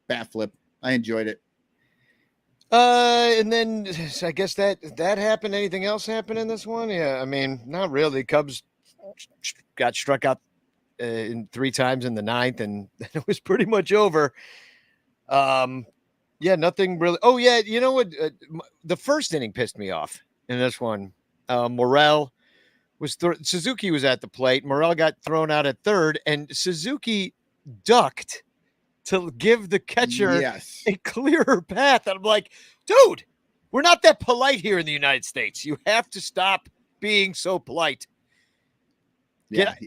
bat flip. I enjoyed it. And then I guess that happened. Anything else happened in this one? Yeah, I mean, not really. Cubs got struck out in 3 times in the 9th, and it was pretty much over. Yeah, nothing really. Oh yeah, you know what? The first inning pissed me off in this one. Morel was Suzuki was at the plate. Morel got thrown out at third, and Suzuki ducked to give the catcher a clearer path. And I'm like, dude, we're not that polite here in the United States. You have to stop being so polite.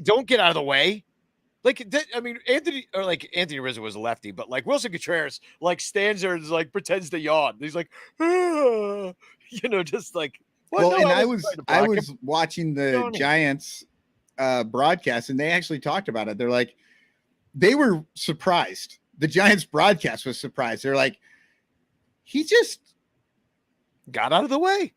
Don't get out of the way. Anthony Rizzo was a lefty, but like Wilson Contreras stands there and pretends to yawn. He's like, just like. Well, no, I was watching the Giants broadcast, and they actually talked about it. They're like, they were surprised. The Giants broadcast was surprised. They're like, he just got out of the way.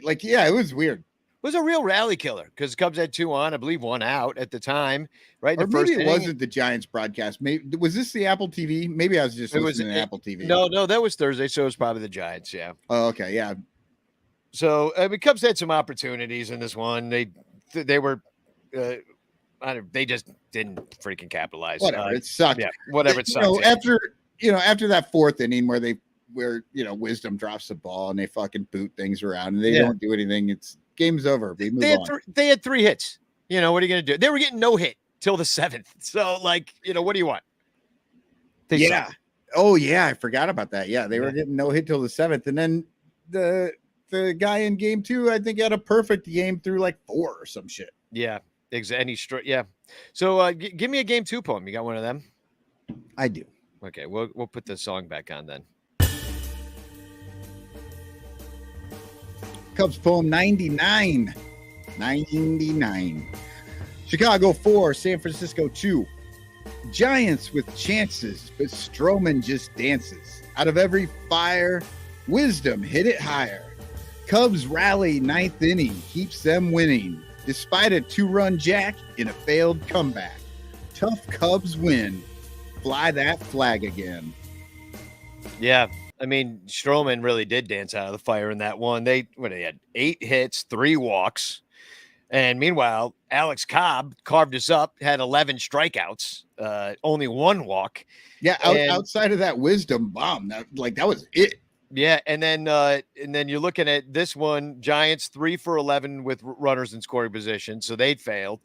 Like, yeah, it was weird. It was a real rally killer because Cubs had 2 on, I believe 1 out at the time, right? Or maybe it wasn't the Giants broadcast. Maybe was this the Apple TV? Maybe I was just listening to Apple TV. No, that was Thursday, so it was probably the Giants. Yeah. Oh, okay, yeah. So Cubs had some opportunities in this one. They were, they just didn't freaking capitalize. Whatever, it sucked. Yeah, whatever it sucked. After that 4th inning where Wisdom drops the ball and they fucking boot things around and they don't do anything. It's game's over. We move on. They had 3 hits. What are you going to do? They were getting no hit till the 7th. So, like, what do you want? They Yeah. suck. Oh yeah, I forgot about that. Yeah, they were Yeah. getting no hit till the 7th, and then the guy in game 2, I think, had a perfect game through like 4 or some shit. Yeah, exactly. Yeah. So, give me a game 2 poem. You got one of them? I do. Okay, we'll put the song back on then. Cubs poem 99. 99. Chicago 4, San Francisco 2. Giants with chances, but Stroman just dances. Out of every fire, wisdom hit it higher. Cubs rally 9th inning, keeps them winning. Despite a 2-run jack in a failed comeback. Tough Cubs win. Fly that flag again. Yeah, I mean, Stroman really did dance out of the fire in that one. They had 8 hits, 3 walks. And meanwhile, Alex Cobb carved us up, had 11 strikeouts, only 1 walk. Yeah, outside of that wisdom bomb, that was it. Yeah, and then you're looking at this one: Giants 3 for 11 with runners in scoring position, so they failed.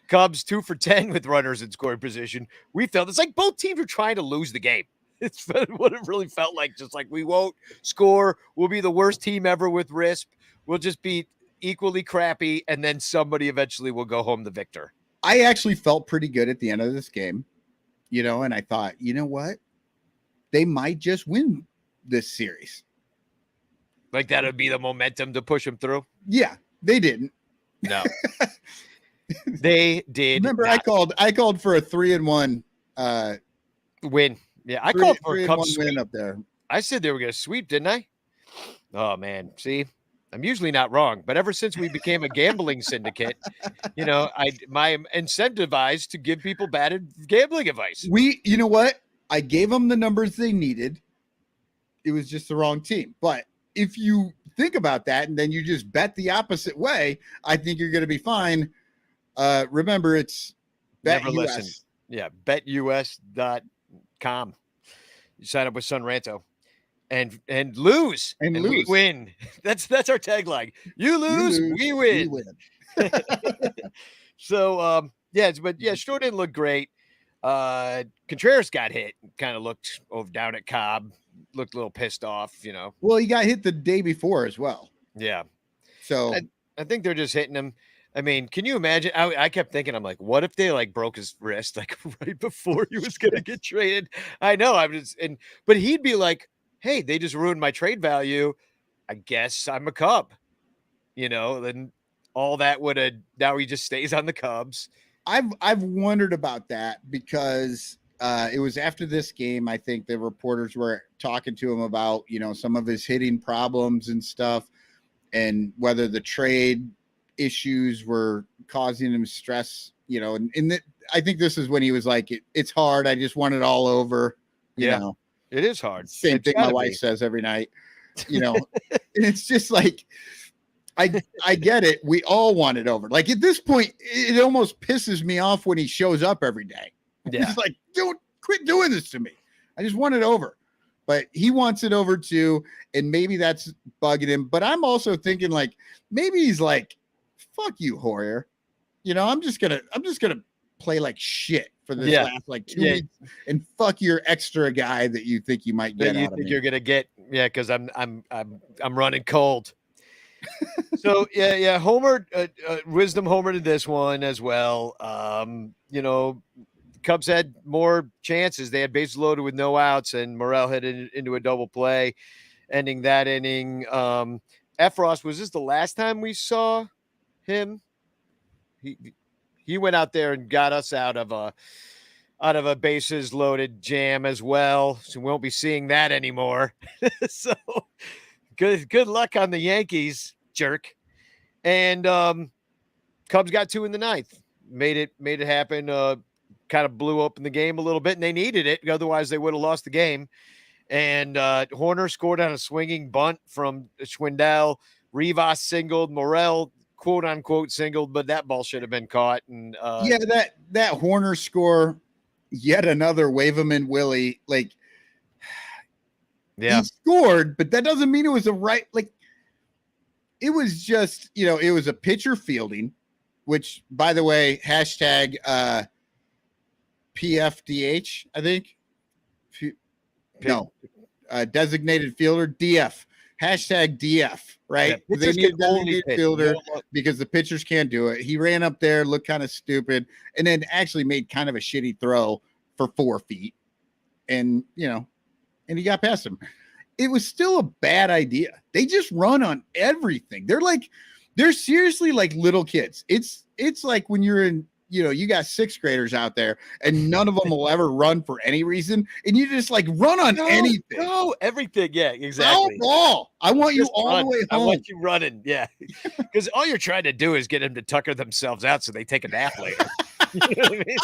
Cubs 2 for 10 with runners in scoring position. We failed. It's like both teams were trying to lose the game. It's what it really felt like. Just like, we won't score. We'll be the worst team ever with RISP. We'll just be equally crappy, and then somebody eventually will go home the victor. I actually felt pretty good at the end of this game, and I thought, you know what? They might just win this series. Like, that would be the momentum to push them through? Yeah, they didn't. No. They did. Remember, not. I called for a 3-1 win. Yeah, I called for a Cubs win sweep. up there. I said they were going to sweep, didn't I? Oh, man. See, I'm usually not wrong, but ever since we became a gambling syndicate, my incentivized to give people bad gambling advice. You know what? I gave them the numbers they needed. It was just the wrong team. But if you think about that and then you just bet the opposite way, I think you're going to be fine. Remember, it's Never BetUS. listen. Yeah, betus.com. You sign up with Ranto and lose and we lose. win. That's our tagline. You lose, we win. So Stroh didn't look great. Contreras got hit, kind of looked down at Cobb, looked a little pissed off, Well, he got hit the day before as well. Yeah. So I think they're just hitting him. I mean, can you imagine? I kept thinking, I'm like, what if they broke his wrist right before he was going to get traded? I know. But he'd be like, hey, they just ruined my trade value. I guess I'm a Cub, then all that now he just stays on the Cubs. I've wondered about that because it was after this game. I think the reporters were talking to him about, some of his hitting problems and stuff, and whether the trade issues were causing him stress, I think this is when he was like, it's hard. I just want it all over. You know, it is hard. Same thing my wife says every night, and it's just like, I get it. We all want it over. Like, at this point, it almost pisses me off when he shows up every day. Yeah. He's like, don't quit doing this to me. I just want it over. But he wants it over too. And maybe that's bugging him. But I'm also thinking, like, maybe he's like, fuck you, Hoyer. I'm just gonna play like shit for this last 2 weeks, and fuck your extra guy that you think you might get. You're gonna get, because I'm running cold. So Homer, Wisdom Homer to this one as well. Cubs had more chances. They had bases loaded with no outs, and Morel hit into a double play, ending that inning. Efros, was this the last time we saw him? He went out there and got us out of a bases loaded jam as well. So we won't be seeing that anymore. So good luck on the Yankees, jerk. And Cubs got 2 in the 9th. Made it happen. Kind of blew open the game a little bit, and they needed it. Otherwise, they would have lost the game. And Horner scored on a swinging bunt from Schwindel. Rivas singled. Morel, quote unquote, singled, but that ball should have been caught. And that Horner score, yet another wave him in Willie. Like, he scored, but that doesn't mean it was it was just, it was a pitcher fielding, which, by the way, hashtag PFDH, I think. No, designated fielder, DF. Hashtag DF, right? Yeah, They pitchers need a can only designated pitch. fielder No, because the pitchers can't do it. He ran up there, looked kind of stupid, and then actually made kind of a shitty throw for 4 feet. And, and he got past him. It was still a bad idea. They just run on everything. They're seriously like little kids. It's like when you're in, you got 6th graders out there and none of them will ever run for any reason. And you just like run on anything. No, everything. Yeah, exactly. Ball. I want you all run. the way home. I want you running. Yeah. Because all you're trying to do is get them to tucker themselves out so they take a nap later. You know what I mean?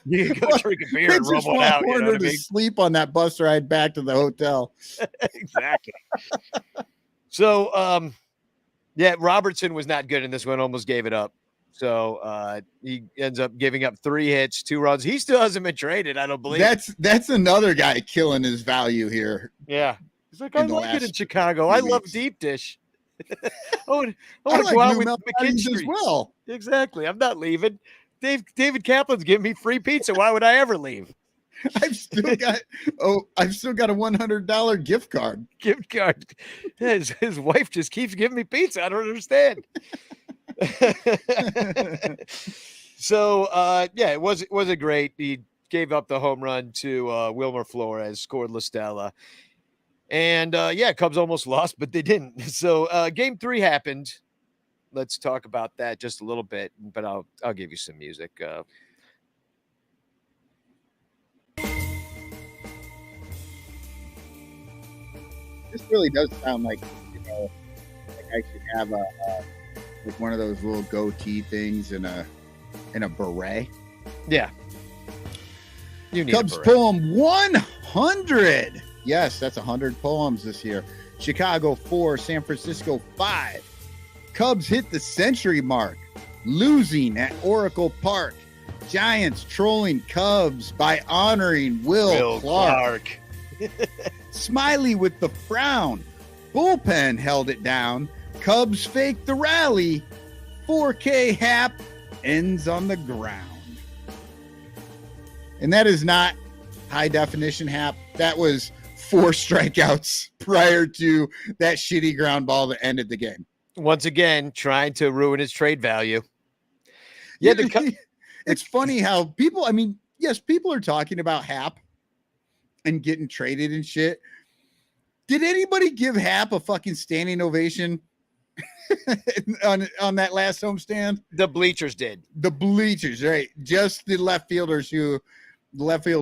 You can go drink a beer and roll one out. You know what I mean? Sleep on that bus ride back to the hotel. Exactly. So, Robertson was not good in this one. Almost gave it up. So he ends up giving up 3 hits, 2 runs. He still hasn't been traded, I don't believe. That's another guy killing his value here. Yeah. He's like, I like it in Chicago. I love deep dish. I want to go out with McKinstry as well. Exactly. I'm not leaving. David Kaplan's giving me free pizza. Why would I ever leave? I've still got a $100 gift card. Gift card. His wife just keeps giving me pizza. I don't understand. So it wasn't great. He gave up the home run to Wilmer Flores, scored La Stella. And Cubs almost lost, but they didn't. So game 3 happened. Let's talk about that just a little bit, but I'll give you some music. This really does sound like I should have like one of those little goatee things and a beret. Yeah. Cubs poem 100. Yes, that's 100 poems this year. Chicago 4, San Francisco 5. Cubs hit the century mark, losing at Oracle Park. Giants trolling Cubs by honoring Will Clark. Smiley with the frown. Bullpen held it down. Cubs faked the rally. 4K Hap ends on the ground. And that is not high definition Hap. That was 4 strikeouts prior to that shitty ground ball that ended the game. Once again, trying to ruin his trade value. Yeah, it's funny how people, people are talking about Hap and getting traded and shit. Did anybody give Hap a fucking standing ovation on that last homestand? The bleachers did. The bleachers, right? Just the left field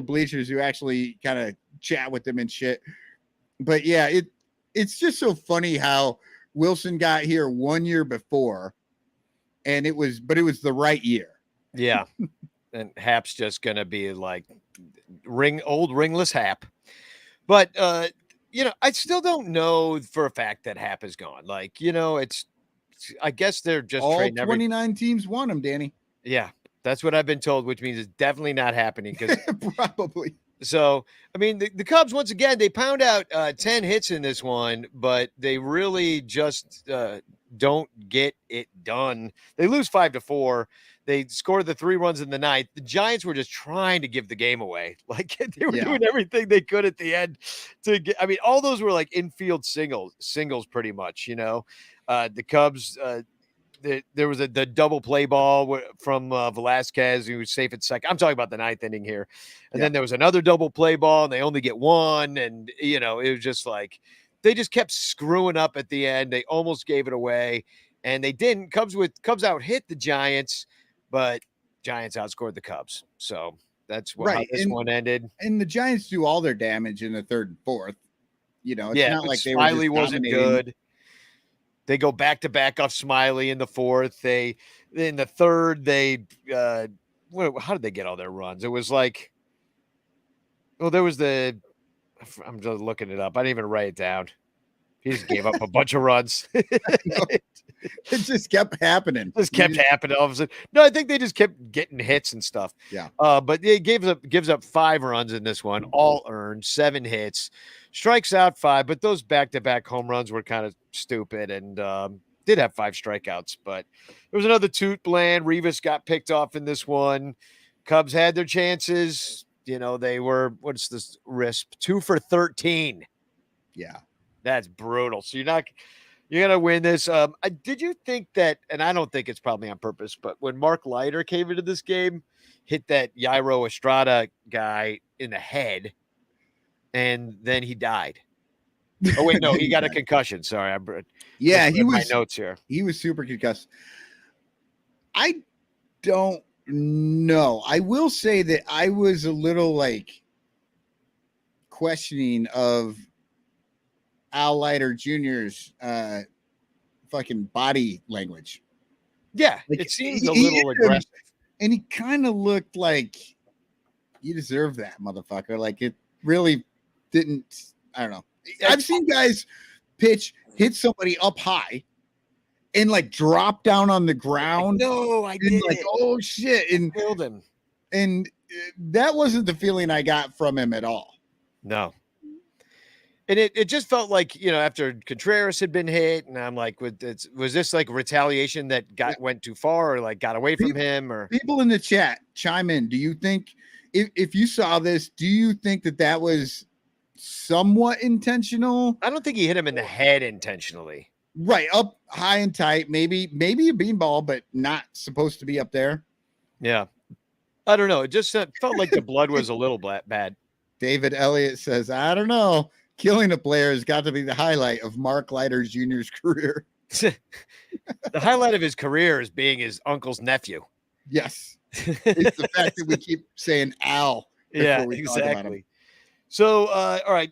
bleachers who actually kind of chat with them and shit. But yeah, it's just so funny how Wilson got here 1 year before, and it was the right year. Yeah. And Hap's just gonna be like old ringless Hap. But I still don't know for a fact that Hap is gone. Like, I guess they're just all trading 29 teams want him, Danny. Yeah, that's what I've been told, which means it's definitely not happening. Because probably. So, the Cubs, once again, they pound out 10 hits in this one, but they really just don't get it done. They lose 5-4. They scored the 3 runs in the 9th. The Giants were just trying to give the game away. Like, they were doing everything they could at the end to get. All those were like infield singles pretty much. The Cubs. There was the double play ball from Velasquez, who was safe at second. I'm talking about the 9th inning here. And then there was another double play ball, and they only get 1. And, it was just like they just kept screwing up at the end. They almost gave it away, and they didn't. Cubs out hit the Giants, but Giants outscored the Cubs. So that's how this one ended. And the Giants do all their damage in the 3rd and 4th. It's not like they Smiley were wasn't good. They go back-to-back off Smiley in the 4th. In the 3rd, how did they get all their runs? It was like, there was I'm just looking it up. I didn't even write it down. He just gave up a bunch of runs. It just kept happening. Happening all of a sudden. No, I think they just kept getting hits and stuff. Yeah. But it gives up 5 runs in this one, all earned, 7 hits, strikes out 5. But those back-to-back home runs were kind of stupid, and did have 5 strikeouts. But there was another toot bland. Rivas got picked off in this one. Cubs had their chances. They were, what's this RISP? 2 for 13. Yeah. That's brutal. So you're going to win this. Did you think that, and I don't think it's probably on purpose, but when Mark Leiter came into this game, hit that Jairo Estrada guy in the head, and then he died. Oh, wait, no, he got a concussion. Sorry. He was my notes here. He was super concussed. I don't know. I will say that I was a little questioning of Al Leiter Jr.'s fucking body language. Yeah, it seemed a little aggressive. And he kind of looked like you deserve that, motherfucker. Like it really didn't. I don't know. I've seen guys hit somebody up high and drop down on the ground. No, I did. Oh shit. And killed him. And that wasn't the feeling I got from him at all. No. And it just felt like, after Contreras had been hit, and I'm like, was this retaliation that went too far or got away from him? Or people in the chat chime in. Do you think if you saw this, do you think that was somewhat intentional? I don't think he hit him in the head intentionally. Right, up high and tight, maybe a beanball, but not supposed to be up there. Yeah, I don't know. It just felt like the blood was a little bad. David Elliott says, I don't know. Killing a player has got to be the highlight of Mark Leiter Jr.'s career. The highlight of his career is being his uncle's nephew. Yes, it's the fact that we keep saying Al. Yeah, exactly. So, all right.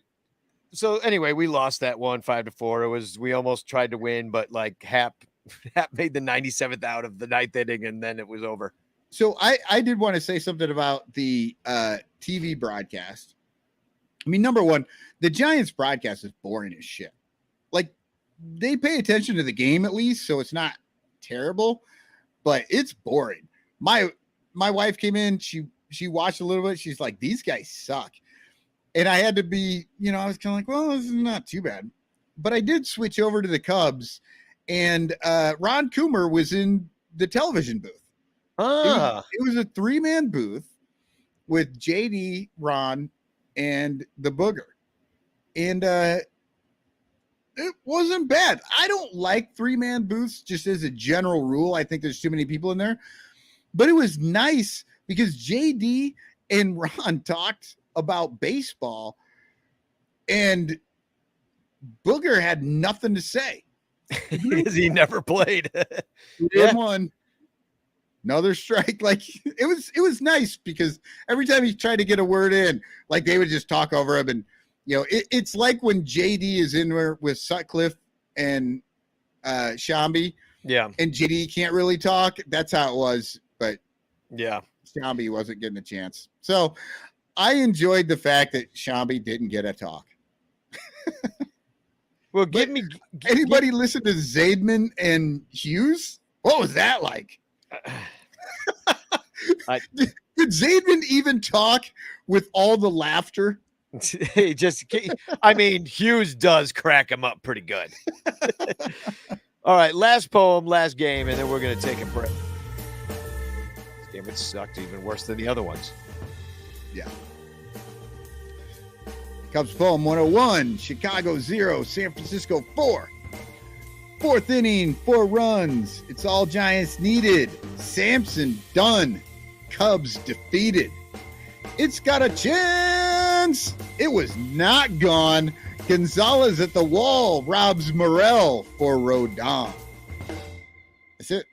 So anyway, we lost that one 5-4. We almost tried to win, but Hap made the 97th out of the 9th inning, and then it was over. So I did want to say something about the TV broadcast. I mean, number one, the Giants broadcast is boring as shit. They pay attention to the game at least, so it's not terrible, but it's boring. My wife came in, she watched a little bit. She's like, these guys suck. And I had to be, I was kind of like, well, this is not too bad. But I did switch over to the Cubs, and Ron Coomer was in the television booth. It was a 3-man booth with JD, Ron, and the Booger. And it wasn't bad. I don't like 3-man booths just as a general rule. I think there's too many people in there. But it was nice because JD and Ron talked about baseball, and Booger had nothing to say because he never played. One, another strike. It was nice because every time he tried to get a word in, they would just talk over him. And it's like when JD is in there with Sutcliffe and Shambi, and JD can't really talk. That's how it was. But Shambi wasn't getting a chance. So I enjoyed the fact that Shambi didn't get a talk. Well, anybody listen to Zaidman and Hughes? What was that like? Did Zaidman even talk with all the laughter? Hughes does crack him up pretty good. All right, last poem, last game, and then we're going to take a break. This game, it sucked even worse than the other ones. Yeah. Cubs poem 101, Chicago 0, San Francisco 4. 4th inning, 4 runs. It's all Giants needed. Sampson done. Cubs defeated. It's got a chance. It was not gone. Gonzalez at the wall robs Morel for Rodon. That's it.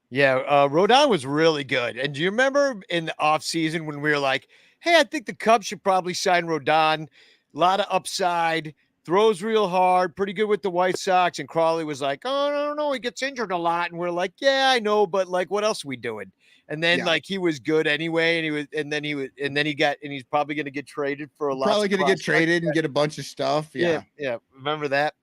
Yeah, Rodon was really good. And do you remember in the offseason when we were like, hey, I think the Cubs should probably sign Rodon. A lot of upside, throws real hard, pretty good with the White Sox. And Crawley was like, oh, I don't know, he gets injured a lot. And we're like, yeah, I know, but what else are we doing? And then he was good anyway, and he's probably going to get traded for a lot. Probably going to get traded and get a bunch of stuff. Yeah. Remember that?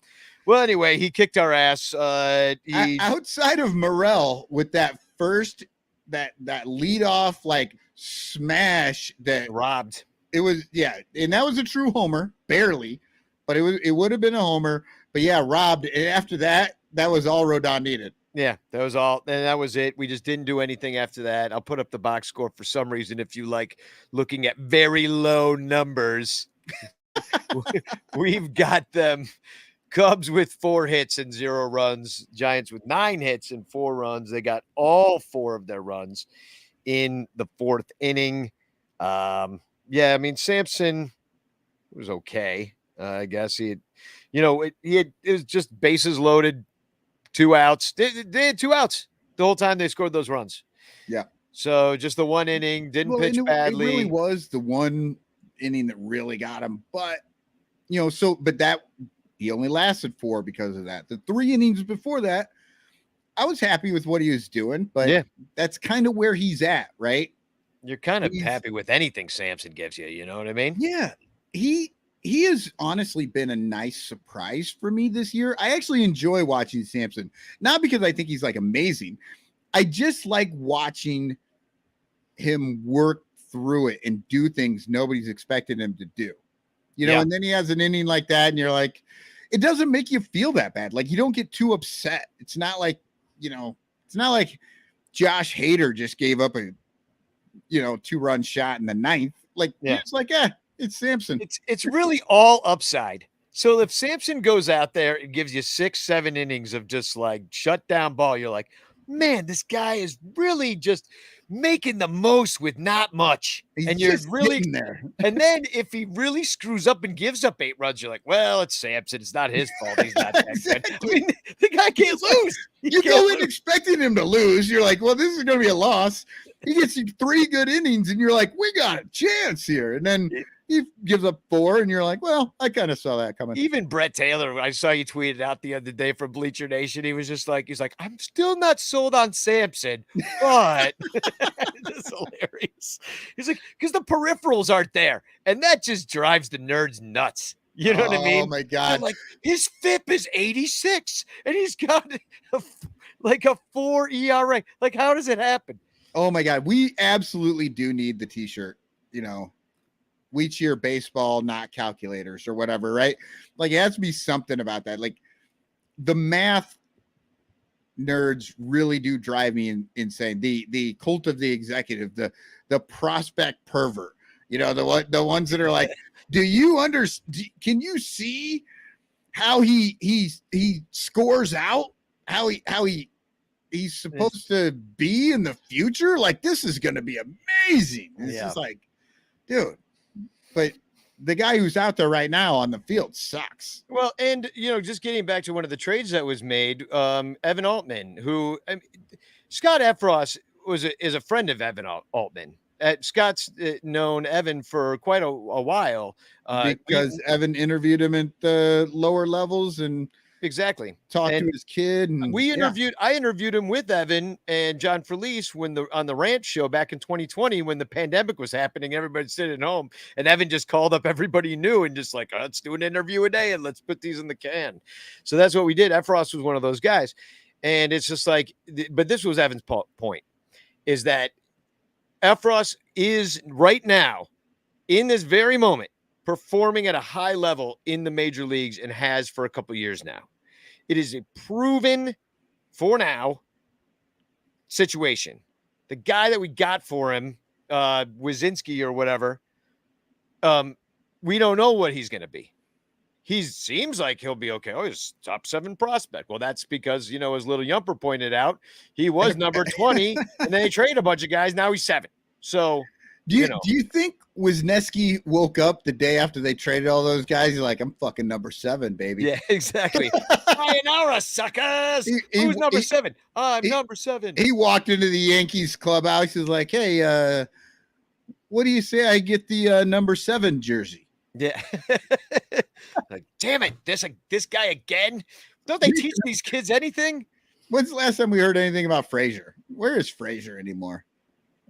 Well, anyway, he kicked our ass. Outside of Morel with that first that leadoff smash that robbed. It was and that was a true homer, barely, but it would have been a homer. But robbed. And after that was all Rodon needed. Yeah, that was all. And that was it. We just didn't do anything after that. I'll put up the box score for some reason if you like looking at very low numbers. We've got them Cubs with 4 hits and 0 runs, Giants with 9 hits and 4 runs. They got all 4 of their runs in the 4th inning. Yeah, I mean, Sampson was okay. I guess it was just bases loaded, 2 outs. They had 2 outs the whole time they scored those runs. Yeah. So just the 1 inning, didn't pitch and badly. It really was the 1 inning that really got him. But, that he only lasted 4 because of that. The 3 innings before that, I was happy with what he was doing, but that's kind of where he's at, right? You're kind of happy with anything Sampson gives you. You know what I mean? Yeah. He has honestly been a nice surprise for me this year. I actually enjoy watching Sampson, not because I think he's like amazing. I just like watching him work through it and do things nobody's expected him to do. And then he has an inning like that, and you're like, it doesn't make you feel that bad. Like, you don't get too upset. It's not like, it's not like Josh Hader just gave up a 2-run shot in the 9th. Like, it's like, it's Sampson. It's really all upside. So if Sampson goes out there and gives you 6-7 innings of just like shut down ball, you're like, man, this guy is really just making the most with not much. And you're really there. And then if he really screws up and gives up 8 runs, you're like, well, it's Sampson. It's not his fault. He's not that Exactly. good. I mean, the guy can't lose. You go in expecting him to lose. You're like, well, this is going to be a loss. He gets you 3 good innings, and you're like, we got a chance here. And then he gives up 4, and you're like, well, I kind of saw that coming. Even Brett Taylor, I saw you tweeted out the other day from Bleacher Nation. He's like, I'm still not sold on Sampson, but it's hilarious. He's like, because the peripherals aren't there, and that just drives the nerds nuts. You know what I mean? Oh my God! They're like, his FIP is 86, and he's got a 4 ERA. Like, how does it happen? Oh my God, we absolutely do need the T-shirt. We cheer baseball, not calculators or whatever, right? Like, it has to be something about that. Like, the math nerds really do drive me insane. The cult of the executive, the prospect pervert, the ones that are like, do you understand? Can you see how he scores out? How he's supposed to be in the future? Like, this is going to be amazing. It's just like, dude. But the guy who's out there right now on the field sucks. Well, and just getting back to one of the trades that was made, Evan Altman, who Scott Efros is a friend of Evan Altman. Scott's known Evan for quite a while because Evan interviewed him at the lower levels and exactly talked to his kid. And I interviewed him with Evan and John Felice on the Ranch show back in 2020 when the pandemic was happening. Everybody's sitting at home, and Evan just called up everybody he knew and just like, let's do an interview a day and let's put these in the can. So that's what we did. Efros was one of those guys, and it's just like, but this was Evan's point, is that Efros is right now, in this very moment, performing at a high level in the major leagues and has for a couple of years now. It is a proven, for now, situation. The guy that we got for him, Wyszynski or whatever, we don't know what he's going to be. He seems like he'll be okay. Oh, he's top 7 prospect. Well, that's because, as Little Yumper pointed out, he was number 20, and then they traded a bunch of guys. Now he's 7. So, do you think Wisniewski woke up the day after they traded all those guys? He's like, I'm fucking number 7, baby. Yeah, exactly. Sayonara, suckers. Who's number 7? I'm number 7. He walked into the Yankees clubhouse. He's like, hey, what do you say I get the number 7 jersey? Yeah. Like, damn it, this guy again. Don't they teach these kids anything? When's the last time we heard anything about Frazier? Where is Frazier anymore?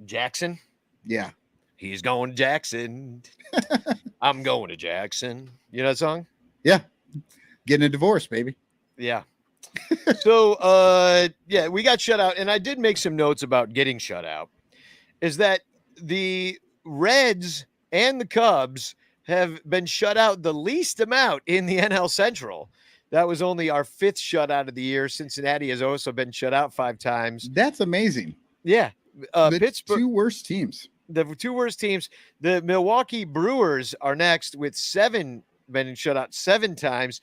Jackson? Yeah. He's going to Jackson. I'm going to Jackson. You know that song? Yeah. Getting a divorce, baby. Yeah. So, we got shut out. And I did make some notes about getting shut out. Is that the Reds and the Cubs have been shut out the least amount in the NL Central. That was only our 5th shutout of the year. Cincinnati has also been shut out 5 times. That's amazing. Yeah. The Pittsburgh, 2 worst teams. the 2 worst teams. The Milwaukee Brewers are next with been shut out 7 times.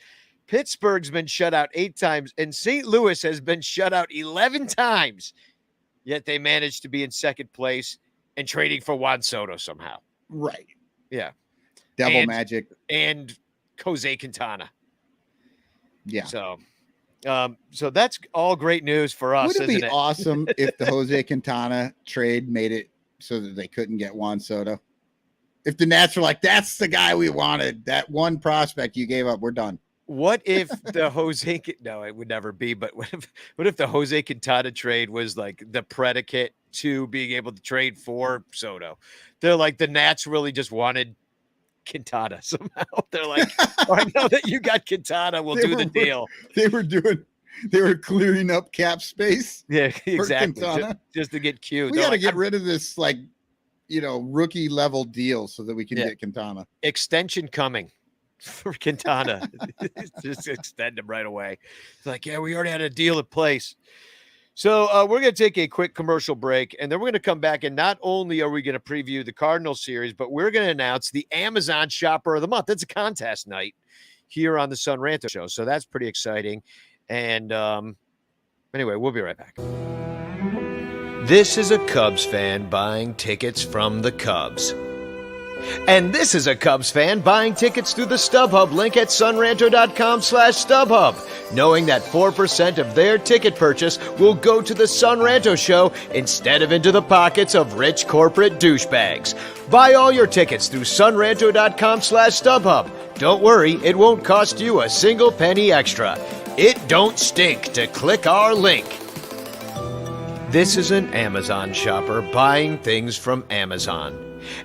Pittsburgh's been shut out 8 times, and St. Louis has been shut out 11 times. Yet they managed to be in second place and trading for Juan Soto somehow. Right. Yeah. Devil magic. And Jose Quintana. Yeah. So that's all great news for us. Would it isn't be it? awesome if the Jose Quintana trade made it so that they couldn't get Juan Soto? If the Nats were like, that's the guy we wanted, that one prospect you gave up, we're done. What if the Jose? No, it would never be. But what if the Jose Quintana trade was like the predicate to being able to trade for Soto? They're like, the Nats really just wanted Quintana somehow. They're like, I know that you got Quintana, we'll do the deal. They were clearing up cap space. Yeah, exactly. Quintana. Just to get cute. We got to get rid of this rookie level deal so that we can get Quintana. Extension coming for Quintana. Just extend him right away. It's like, yeah, we already had a deal in place. So we're going to take a quick commercial break, and then we're going to come back, and not only are we going to preview the Cardinal series, but we're going to announce the Amazon Shopper of the Month. It's a contest night here on the Sun Ranto Show, so that's pretty exciting. And anyway, we'll be right back. This is a Cubs fan buying tickets from the Cubs. And this is a Cubs fan buying tickets through the StubHub link at sunranto.com/StubHub, knowing that 4% of their ticket purchase will go to the Sun Ranto Show instead of into the pockets of rich corporate douchebags. Buy all your tickets through sunranto.com/StubHub. Don't worry, it won't cost you a single penny extra. It don't stink to click our link. This is an Amazon shopper buying things from Amazon.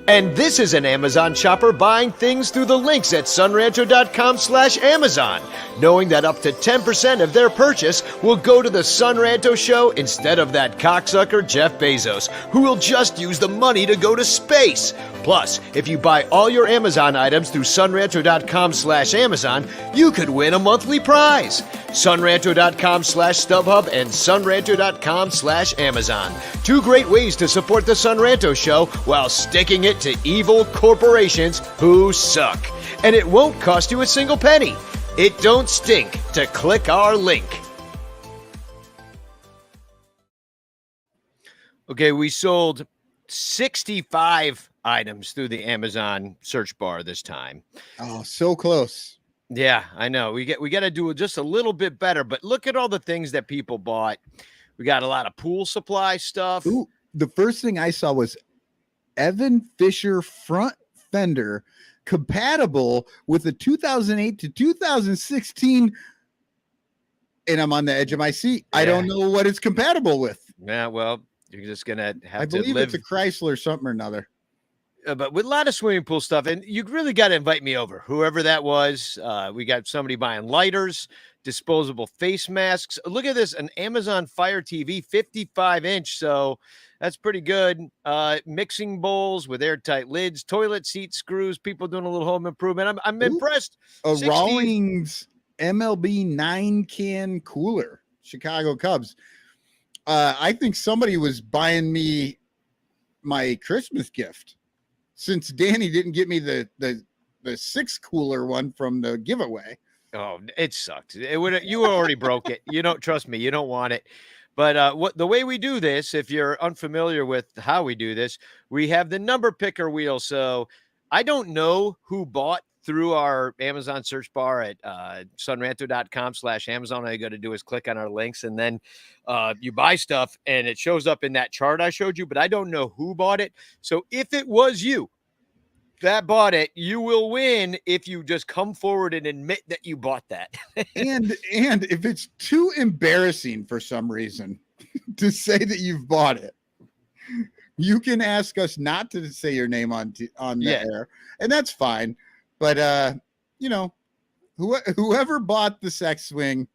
And this is an Amazon shopper buying things through the links at sunranto.com/Amazon, knowing that up to 10% of their purchase will go to the Sun Ranto Show instead of that cocksucker Jeff Bezos, who will just use the money to go to space. Plus, if you buy all your Amazon items through sunranto.com/Amazon, you could win a monthly prize. sunranto.com/StubHub and sunranto.com/Amazon. 2 great ways to support the Sun Ranto Show while sticking it to evil corporations who suck. And it won't cost you a single penny. It don't stink to click our link. Okay, we sold 65 items through the Amazon search bar this time. Oh, so close. Yeah, I know. We got to do just a little bit better, but look at all the things that people bought. We got a lot of pool supply stuff. Ooh, the first thing I saw was Evan Fisher front fender compatible with the 2008 to 2016, and I'm on the edge of my seat. Yeah. I don't know what it's compatible with. Yeah, well, you're just gonna have I to believe live. It's a Chrysler something or another. But with a lot of swimming pool stuff, and you really got to invite me over, whoever that was. We got somebody buying lighters, disposable face masks. Look at this, an Amazon Fire TV, 55-inch. So that's pretty good. Mixing bowls with airtight lids, toilet seat screws, people doing a little home improvement. I'm impressed. A 60... Rawlings MLB 9-can cooler, Chicago Cubs. I think somebody was buying me my Christmas gift, since Danny didn't get me the 6 cooler one from the giveaway. Oh, it sucked. You already broke it. You don't trust me. You don't want it. But the way we do this, if you're unfamiliar with how we do this, we have the number picker wheel. So I don't know who bought through our Amazon search bar at sunranto.com/Amazon. All you got to do is click on our links, and then you buy stuff, and it shows up in that chart I showed you, but I don't know who bought it. So if it was you that bought it, you will win if you just come forward and admit that you bought that. and if it's too embarrassing for some reason to say that you've bought it, you can ask us not to say your name on the air, and that's fine. But whoever bought the sex swing,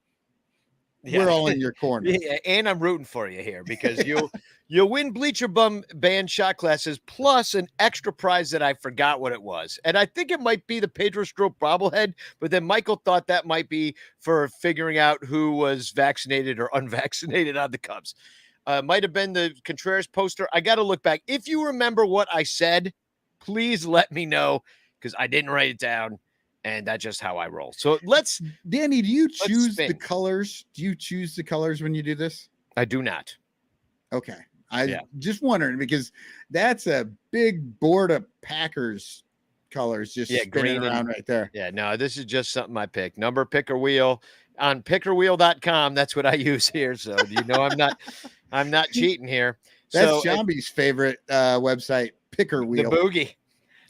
we're all in your corner. Yeah, and I'm rooting for you here because you'll win Bleacher Bum band shot classes plus an extra prize that I forgot what it was. And I think it might be the Pedro Strop bobblehead, but then Michael thought that might be for figuring out who was vaccinated or unvaccinated on the Cubs. Might have been the Contreras poster. I got to look back. If you remember what I said, please let me know because I didn't write it down. And that's just how I roll. So Danny, do you choose the spin. colors? Do you choose the colors when you do this? I do not. Okay. Just wondering because that's a big board of Packers colors just spinning around right there. Yeah, no, this is just something I picked. Number picker wheel on pickerwheel.com. That's what I use here. So I'm not cheating here. That's so Shambi's favorite website, Picker Wheel. The boogie.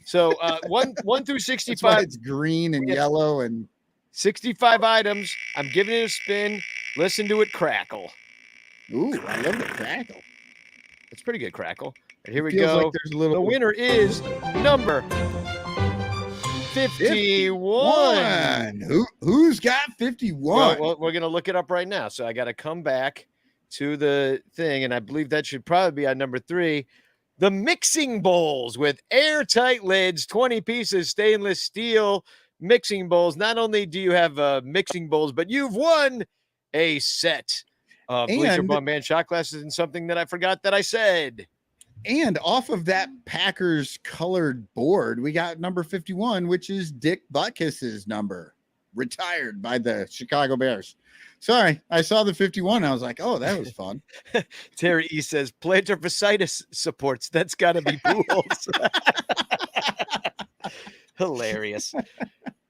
So 1 through 65. It's green and yellow and 65 items. I'm giving it a spin. Listen to it crackle. Ooh, I love the crackle. It's pretty good crackle. And here we Feels go. like there's a little... The winner is number 51. Who's got 51? Well, we're going to look it up right now. So I got to come back to the thing, and I believe that should probably be on number 3. The mixing bowls with airtight lids, 20 pieces, stainless steel mixing bowls. Not only do you have mixing bowls, but you've won a set of Bleacher Bum Band shot glasses and something that I forgot that I said. And off of that Packers colored board, we got number 51, which is Dick Butkus's number, retired by the Chicago Bears. Sorry, I saw the 51. I was like, oh, that was fun. Terry E says, plantar fasciitis supports. That's got to be Pools. Hilarious.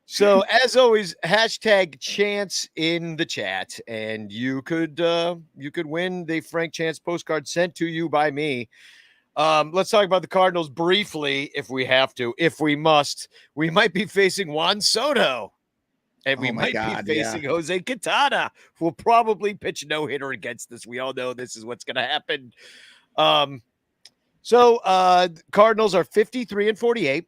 So, as always, hashtag chance in the chat, and you could win the Frank Chance postcard sent to you by me. Let's talk about the Cardinals briefly, if we have to, if we must. We might be facing Juan Soto. And we might be facing Jose Quintana, who will probably pitch a no-hitter against us. We all know this is what's going to happen. So Cardinals are 53-48.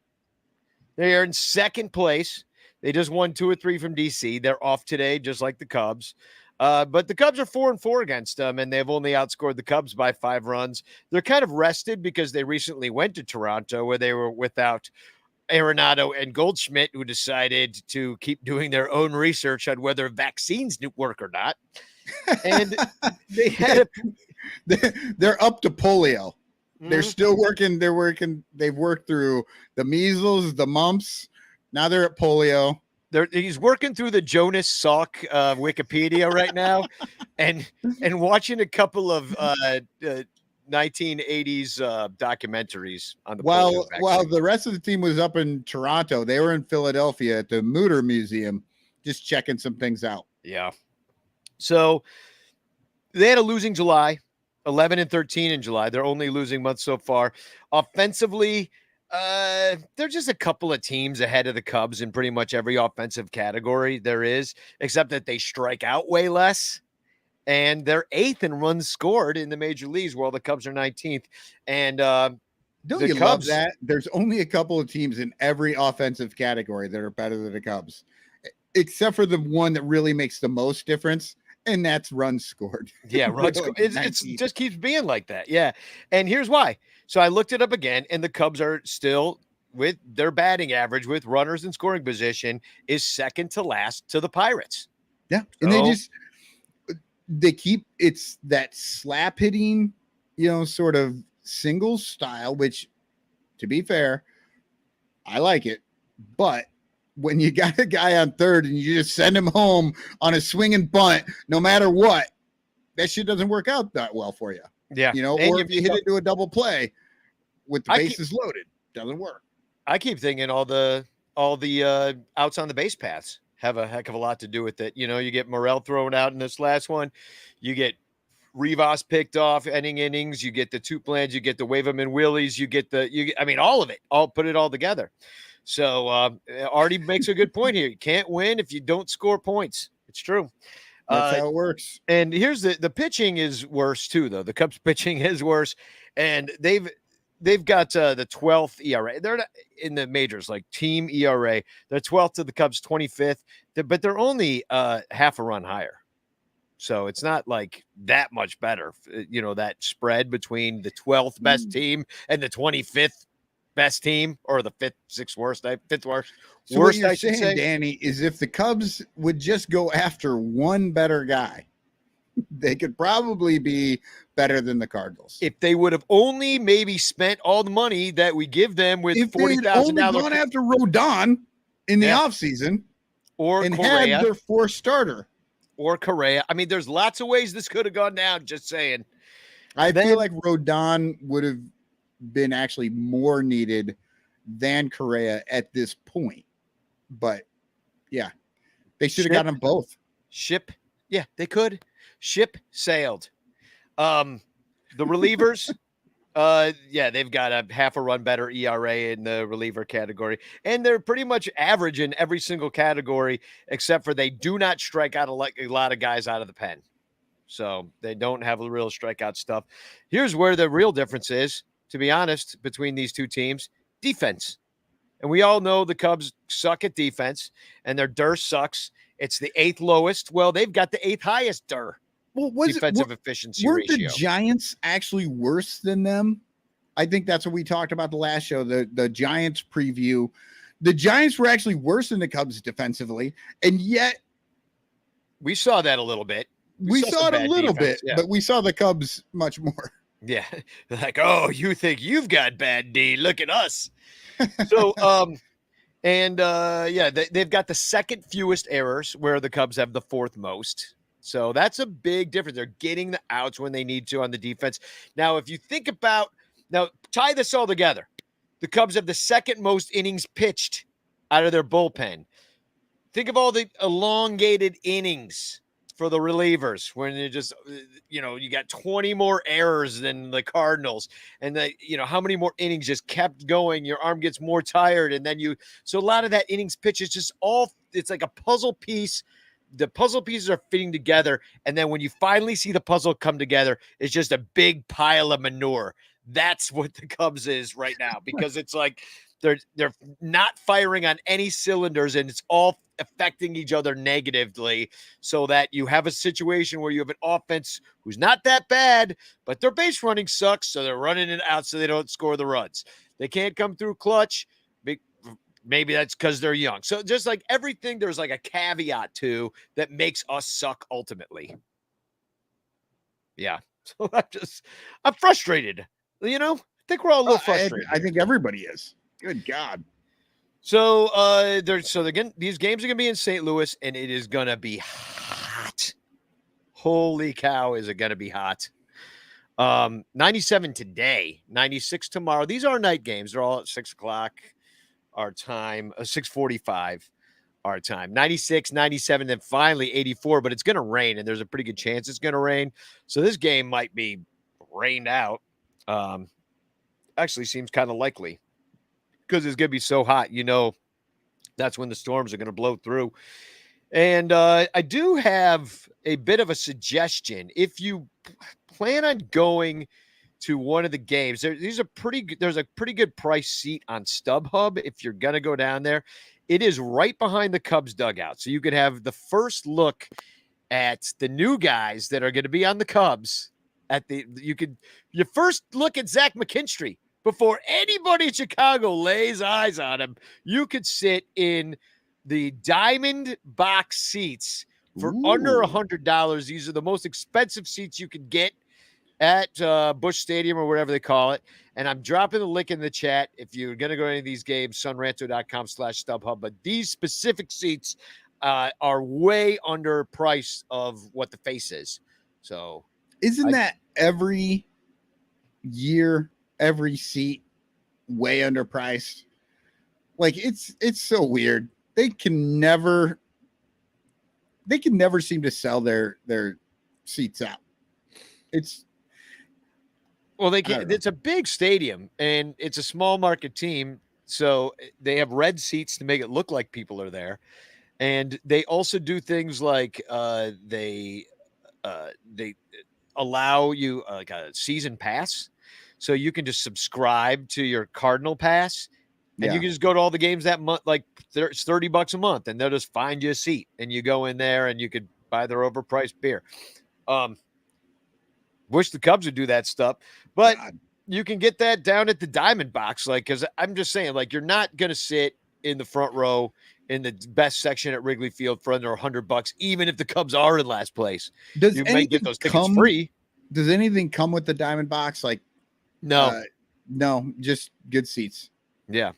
They are in second place. They just won 2 or 3 from DC. They're off today, just like the Cubs. But the Cubs are 4-4 against them, and they've only outscored the Cubs by 5 runs. They're kind of rested because they recently went to Toronto, where they were without Arenado and Goldschmidt, who decided to keep doing their own research on whether vaccines work or not. And they had they're up to polio. Mm-hmm. They're still working. They've worked through the measles, the mumps. Now they're at polio. He's working through the Jonas Salk Wikipedia right now and watching a couple of 1980s documentaries on the while the rest of the team was up in Toronto, they were in Philadelphia at the Mutter Museum just checking some things out. Yeah. So they had a losing July, 11-13 in July. They're only losing month so far. Offensively, they're just a couple of teams ahead of the Cubs in pretty much every offensive category there is, except that they strike out way less. And they're 8th in runs scored in the major leagues, while the Cubs are 19th. And don't you love that? There's only a couple of teams in every offensive category that are better than the Cubs, except for the one that really makes the most difference, and that's runs scored. Yeah, runs scored. It just keeps being like that. Yeah. And here's why. So I looked it up again, and the Cubs are still, with their batting average with runners in scoring position, is second to last to the Pirates. Yeah. And they keep it's that slap hitting, sort of singles style, which, to be fair, I like it. But when you got a guy on third and you just send him home on a swinging bunt, no matter what, that shit doesn't work out that well for you. Yeah. Or if you hit it to a double play with the bases loaded, doesn't work. I keep thinking all the outs on the base paths have a heck of a lot to do with it. You get Morel thrown out in this last one. You get Rivas picked off, ending innings. You get the two plans. You get the wave them in wheelies. All of it. I'll put it all together. So Artie makes a good point here. You can't win if you don't score points. It's true. That's how it works. And here's the pitching is worse too, though. The Cubs pitching is worse, and they've got the 12th ERA. They're not in the majors, like team ERA. They're 12th to the Cubs 25th, but they're only half a run higher. So it's not like that much better. That spread between the 12th best team and the 25th best team, or the fifth worst, So what you're I should saying, say. Danny, is if the Cubs would just go after one better guy, they could probably be better than the Cardinals. If they would have only maybe spent all the money that we give them with If they had only $40,000 gone after Rodon in the offseason or and Correa, had their fourth starter. or Correa. I mean, there's lots of ways this could have gone down, just saying. I feel like Rodon would have been actually more needed than Correa at this point. But yeah, they should have gotten them both. Yeah, they could. Ship sailed. The relievers, they've got a half a run better ERA in the reliever category, and they're pretty much average in every single category, except for they do not strike out a lot of guys out of the pen. So they don't have the real strikeout stuff. Here's where the real difference is, to be honest, between these two teams: defense. And we all know the Cubs suck at defense, and their DER sucks. It's the 8th lowest. Well, they've got the 8th highest DER. Defensive efficiency weren't ratio. The Giants actually worse than them? I think that's what we talked about the last show, the Giants preview. The Giants were actually worse than the Cubs defensively, and yet we saw that a little bit. We saw it a little bit, but we saw the Cubs much more. Yeah. Like, oh, you think you've got bad D? Look at us. So, they've got the second fewest errors, where the Cubs have the 4th most. So that's a big difference. They're getting the outs when they need to on the defense. Now, if you think about, tie this all together. The Cubs have the second most innings pitched out of their bullpen. Think of all the elongated innings for the relievers, when they're just, you got 20 more errors than the Cardinals, and how many more innings just kept going. Your arm gets more tired. And then so a lot of that innings pitch is just it's like a puzzle piece. The puzzle pieces are fitting together. And then when you finally see the puzzle come together, it's just a big pile of manure. That's what the Cubs is right now, because it's like they're not firing on any cylinders, and it's all affecting each other negatively, so that you have a situation where you have an offense who's not that bad, but their base running sucks. So they're running it out so they don't score the runs. They can't come through clutch. Maybe that's because they're young. So just like everything, there's like a caveat to that makes us suck ultimately. Yeah. So I'm frustrated. I think we're all a little frustrated. I think everybody is. Good God. So again, these games are gonna be in St. Louis, and it is gonna be hot. Holy cow, is it gonna be hot? 97 today, 96 tomorrow. These are night games. They're all at 6:00 our time, 6:45 our time. 96, 97, then finally 84. But it's gonna rain, and there's a pretty good chance it's gonna rain. So this game might be rained out. Actually seems kind of likely, because it's going to be so hot. That's when the storms are going to blow through. And I do have a bit of a suggestion. If you plan on going to one of the games, there's a pretty good price seat on StubHub if you're going to go down there. It is right behind the Cubs dugout. So you could have the first look at the new guys that are going to be on the Cubs. Your first look at Zach McKinstry before anybody in Chicago lays eyes on him. You could sit in the diamond box seats for under $100. These are the most expensive seats you could get at Busch Stadium, or whatever they call it. And I'm dropping the link in the chat if you're going to go to any of these games, sunranto.com/StubHub. But these specific seats are way under price of what the face is. So isn't that every year, every seat way underpriced? Like it's so weird. They can never seem to sell their seats out. They can. It's a big stadium, and it's a small market team, so they have red seats to make it look like people are there. And they also do things like they allow you like a season pass, so you can just subscribe to your Cardinal pass, and you can just go to all the games that month. Like it's $30 a month, and they'll just find you a seat, and you go in there, and you could buy their overpriced beer. Wish the Cubs would do that stuff, but God. you can get that down at the Diamond Box. Like, because I'm just saying, like, you're not going to sit in the front row in the best section at Wrigley Field for under $100, even if the Cubs are in last place. Does You might anything get those tickets free. Does anything come with the Diamond Box? Like, No. no, just good seats. Yeah.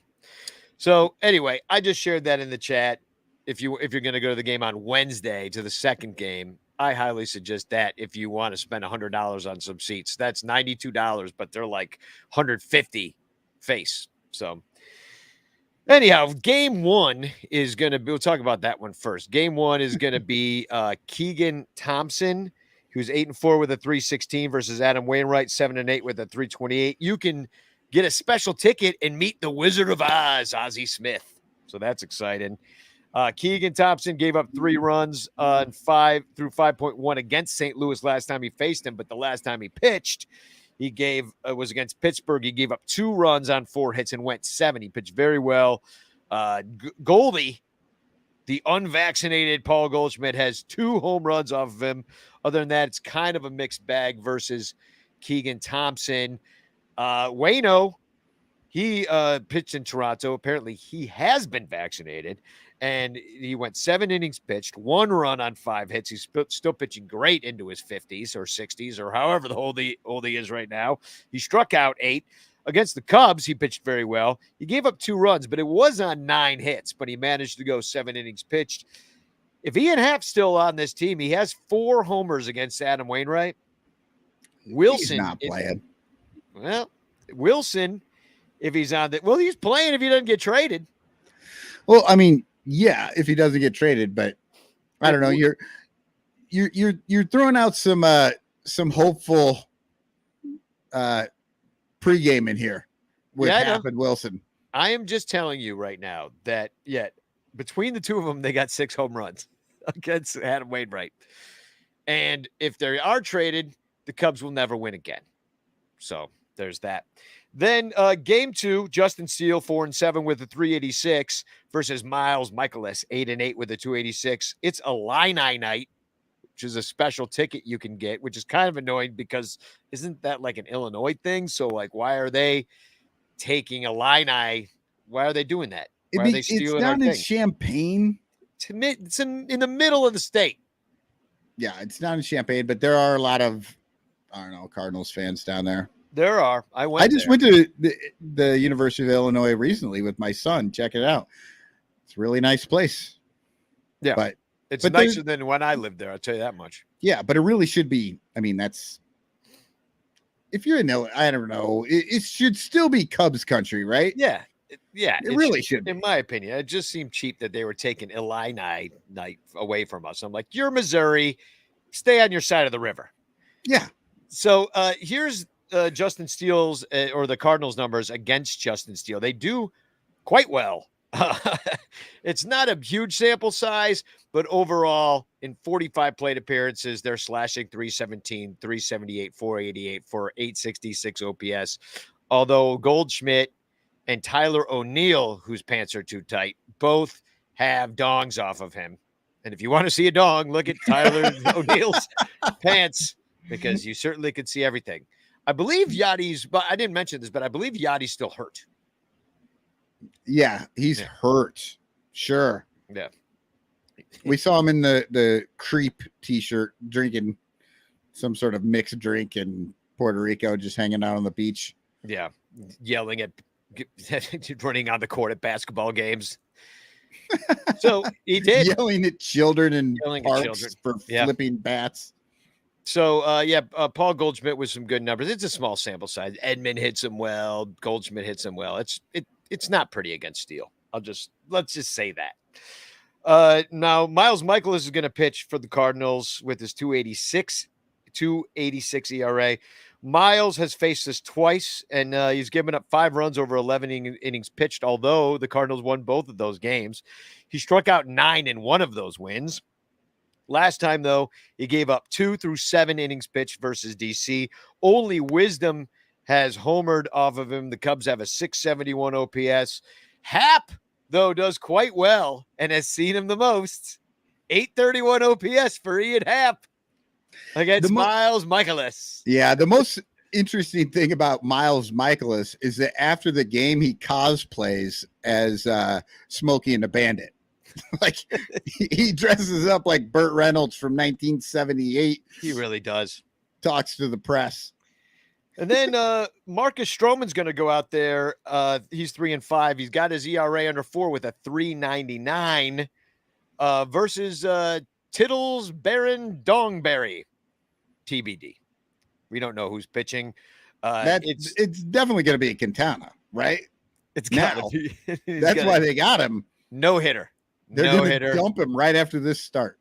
So anyway, I just shared that in the chat. If you're going to go to the game on Wednesday to the second game, I highly suggest that if you want to spend $100 on some seats. That's $92, but they're like $150 face. So anyhow, game one is going to be, we'll talk about that one first. Game one is going to be Keegan Thompson, who's 8-4 with a 316 versus Adam Wainwright, 7-8 with a 328. You can get a special ticket and meet the Wizard of Oz, Ozzie Smith. So that's exciting. Keegan Thompson gave up 3 runs on 5 through 5.1 against St. Louis last time he faced him, but the last time he pitched, he was against Pittsburgh. He gave up 2 runs on 4 hits and went 7. He pitched very well. Goldie, the unvaccinated Paul Goldschmidt, has 2 home runs off of him. Other than that, it's kind of a mixed bag versus Keegan Thompson. Waino, he pitched in Toronto. Apparently, he has been vaccinated, and he went 7 innings pitched, 1 run on 5 hits. He's still pitching great into his 50s or 60s or however old he is right now. He struck out 8. Against the Cubs, he pitched very well. He gave up 2 runs, but it was on 9 hits, but he managed to go 7 innings pitched. If Ian Happ's still on this team, he has 4 homers against Adam Wainwright. Wilson, He's not playing. Well, Wilson, if he's on that, well, he's playing if he doesn't get traded. Well, I mean, yeah, if he doesn't get traded, but I don't know. You're throwing out some hopeful pregame in here with Happ and Wilson. I am just telling you right now that between the two of them, they got 6 home runs against Adam Wainwright. And if they are traded, the Cubs will never win again. So there's that. Then game 2, Justin Steele, 4-7 with a 386 versus Miles Michaelis, 8-8 with a 286. It's a Illini night, which is a special ticket you can get, which is kind of annoying because isn't that like an Illinois thing? So like, why are they taking Illini? Why are they doing that? Why are they stealing it's down in thing? Champaign. It's in the middle of the state. Yeah, it's down in Champaign, but there are a lot of, I don't know, Cardinals fans down there. There are. I just went to the University of Illinois recently with my son. Check it out. It's a really nice place. Yeah, but it's nicer than when I lived there. I'll tell you that much. Yeah, but it really should be. I mean, if you're in Illinois, I don't know. It should still be Cubs country, right? Yeah. Yeah, it really should be. In my opinion, it just seemed cheap that they were taking Illini night away from us. I'm like, you're Missouri, stay on your side of the river. Yeah. So here's Justin Steele's or the Cardinals numbers against Justin Steele. They do quite well. It's not a huge sample size, but overall in 45 plate appearances, they're slashing 317, 378, 488 for 866 OPS. Although Goldschmidt and Tyler O'Neill, whose pants are too tight, both have dongs off of him. And if you want to see a dong, look at Tyler O'Neill's pants, because you certainly could see everything. I believe Yadi's, but I didn't mention this, but I believe Yadi's still hurt. Yeah, he's hurt. Sure. Yeah. We saw him in the creep t-shirt drinking some sort of mixed drink in Puerto Rico, just hanging out on the beach. Yeah. Yelling at running on the court at basketball games. So he did. Yelling at children and parks for flipping bats. So, Paul Goldschmidt with some good numbers. It's a small sample size. Edman hits him well. Goldschmidt hits him well. It's not pretty against Steele. Let's just say that. Now, Miles Michaelis is going to pitch for the Cardinals with his 286 ERA. Miles has faced this twice, and he's given up 5 runs over 11 innings pitched, although the Cardinals won both of those games. He struck out 9 in one of those wins. Last time, though, he gave up 2 through 7 innings pitched versus DC. Only Wisdom has homered off of him. The Cubs have a 671 OPS. Happ, though, does quite well and has seen him the most. 831 OPS for Ian Happ against Miles Michaelis. Yeah, the most interesting thing about Miles Michaelis is that after the game, he cosplays as Smokey and the Bandit. Like he dresses up like Burt Reynolds from 1978. He really does. Talks to the press. And then Marcus Stroman's going to go out there. He's 3-5. He's got his ERA under 4 with a 3.99 versus Tittles Baron Dongberry. TBD. We don't know who's pitching. It's definitely going to be a Quintana, right? It's gotta be. That's why they got him. No hitter. They're going to dump him right after this start.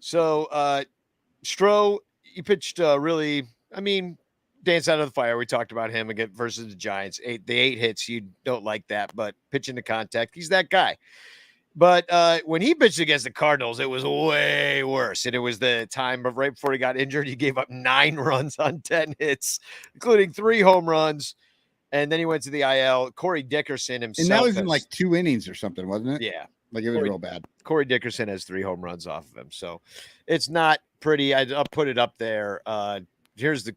So Stro, he pitched really, I mean, dance out of the fire. We talked about him again versus the Giants. The 8 hits, you don't like that, but pitching to contact, he's that guy. But when he pitched against the Cardinals, it was way worse. And it was the time of right before he got injured. He gave up 9 runs on 10 hits, including 3 home runs. And then he went to the IL. Corey Dickerson himself. And that was in like 2 innings or something, wasn't it? Yeah. Like it was real bad. Corey Dickerson has 3 home runs off of him. So it's not pretty. I'll put it up there. Here's the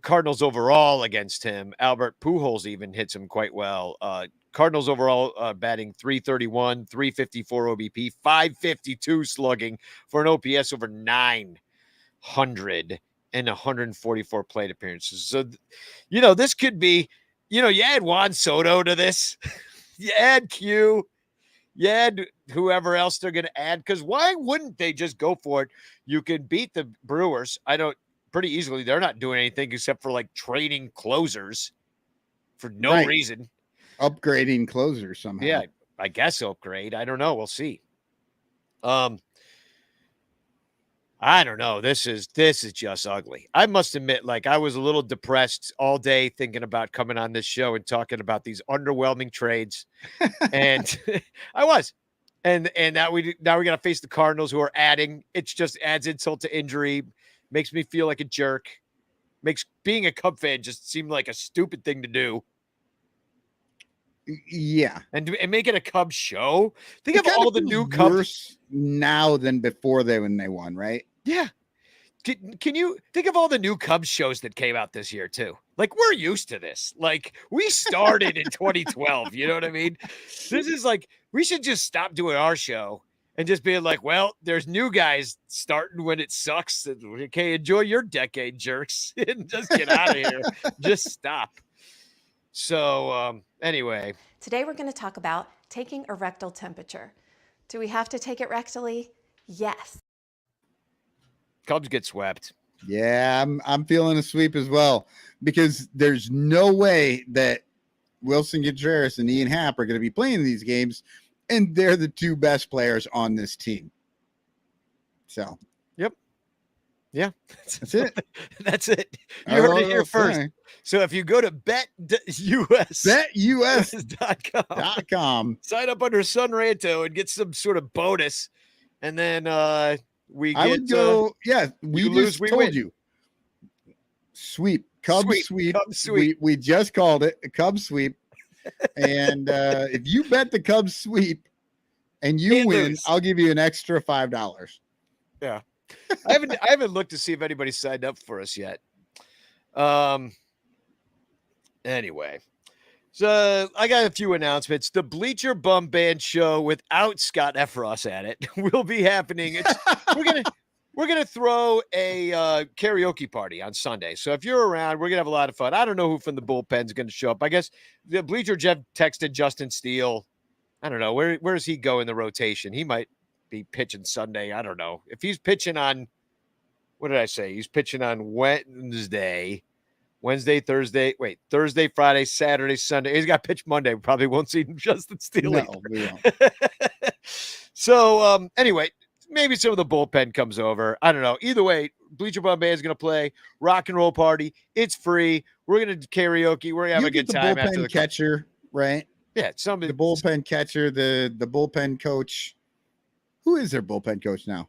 Cardinals overall against him. Albert Pujols even hits him quite well. Cardinals overall batting 331, 354 OBP, 552 slugging for an OPS over 900 and 144 plate appearances. So, this could be, you add Juan Soto to this, you add Q, you add whoever else they're going to add. Because why wouldn't they just go for it? You can beat the Brewers. Pretty easily. They're not doing anything except for like trading closers for no reason. Upgrading closers somehow. Yeah, I guess upgrade. I don't know. We'll see. I don't know. This is just ugly. I must admit, like I was a little depressed all day thinking about coming on this show and talking about these underwhelming trades. And I was. And now we got to face the Cardinals who are adding. It just adds insult to injury. Makes me feel like a jerk. Makes being a Cub fan just seem like a stupid thing to do. Yeah. And make it a Cubs show. Think of all the new Cubs worse now than before when they won, right? Yeah. Can you think of all the new Cubs shows that came out this year too? Like we're used to this. Like we started in 2012. You know what I mean? This is like, we should just stop doing our show and just being like, well, there's new guys starting when it sucks. Okay, enjoy your decade, jerks. And just get out of here. Just stop. So anyway. Today we're going to talk about taking a rectal temperature. Do we have to take it rectally? Yes. Cubs get swept. Yeah, I'm feeling a sweep as well because there's no way that Wilson Contreras and Ian Happ are going to be playing these games, and they're the 2 best players on this team. So, yep. Yeah. That's it. That's it. You heard it here first. So if you go to betus.com, sign up under Sun Ranto and get some sort of bonus. And then I would go, we just told you. Sweep. Cubs sweep. Cubs sweep. We just called it a Cubs sweep. And if you bet the Cubs sweep and you win, lose. I'll give you an extra $5. Yeah. I haven't looked to see if anybody signed up for us yet. Anyway, so I got a few announcements. The Bleacher Bum Band show without Scott Efros at it will be happening. We're gonna throw a karaoke party on Sunday. So if you're around, we're gonna have a lot of fun. I don't know who from the bullpen is gonna show up. I guess the Bleacher Jeff texted Justin Steele. I don't know where does he go in the rotation. He might be pitching Sunday. I don't know if he's pitching on. What did I say? He's pitching on Wednesday, Thursday, Friday, Saturday, Sunday. He's got pitch Monday. We probably won't see Justin Steele. No, we won't. So anyway, maybe some of the bullpen comes over. I don't know. Either way, Bleacher Bum Band is going to play rock and roll party. It's free. We're going to karaoke. We're going to have a good time after the catcher, right? Yeah, somebody. The bullpen catcher, the bullpen coach. Who is their bullpen coach now?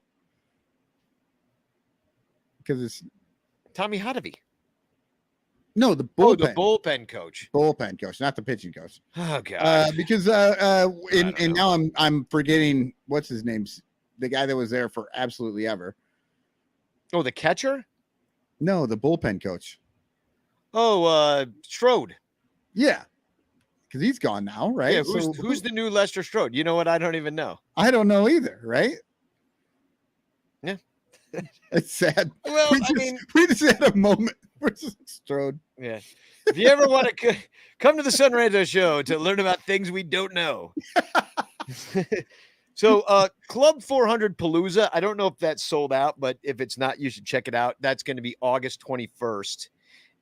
Because it's Tommy Hotovy. No, the bullpen. The bullpen coach. Bullpen coach, not the pitching coach. Oh God. Because and now I'm forgetting what's his name's the guy that was there for absolutely ever. Oh, the catcher? No, the bullpen coach. Oh, Strode. Yeah, because he's gone now, right? Yeah, who's the new Lester Strode? You know what? I don't even know. I don't know either, right? Yeah. It's sad. Well, we just had a moment for Strode. Yeah. If you ever want to come to the Sun Ranto show to learn about things we don't know. So Club 400 Palooza, I don't know if that's sold out, but if it's not, you should check it out. That's going to be August 21st.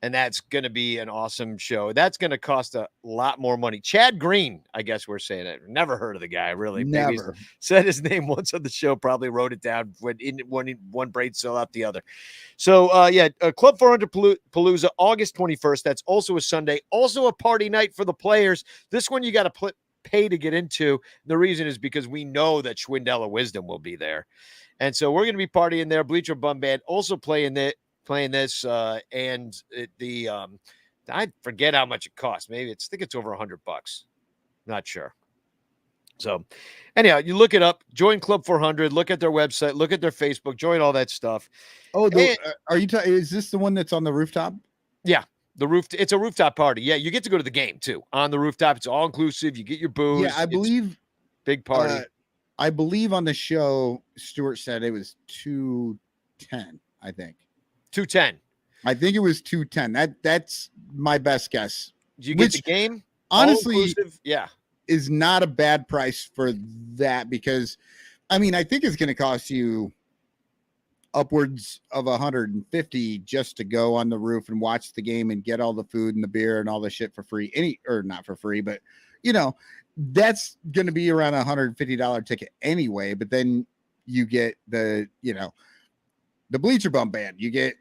And that's going to be an awesome show. That's going to cost a lot more money. Chad Green, I guess we're saying it. Never heard of the guy, really. Never. Maybe said his name once on the show, probably wrote it down when one brain sold out the other. So, Club 400 Palooza, August 21st. That's also a Sunday. Also a party night for the players. This one you got to pay to get into. The reason is because we know that Schwindella Wisdom will be there. And so we're going to be partying there. Bleacher Bum Band also playing this, and I forget how much it costs. Maybe I think it's over $100. Not sure. So anyhow, you look it up, join Club 400, look at their website, look at their Facebook, join all that stuff. Oh, are you is this the one that's on the rooftop? Yeah. It's a rooftop party. Yeah. You get to go to the game too on the rooftop. It's all inclusive. You get your booze. Yeah. I believe big party. I believe on the show, Stuart said it was 210, I think. 210. I think it was 210. That's my best guess. Do you get the game? Honestly, yeah, is not a bad price for that because, I mean, I think it's going to cost you upwards of $150 just to go on the roof and watch the game and get all the food and the beer and all the shit for free. Not for free, but that's going to be around $150 ticket anyway. But then you get the Bleacher Bum Band. You get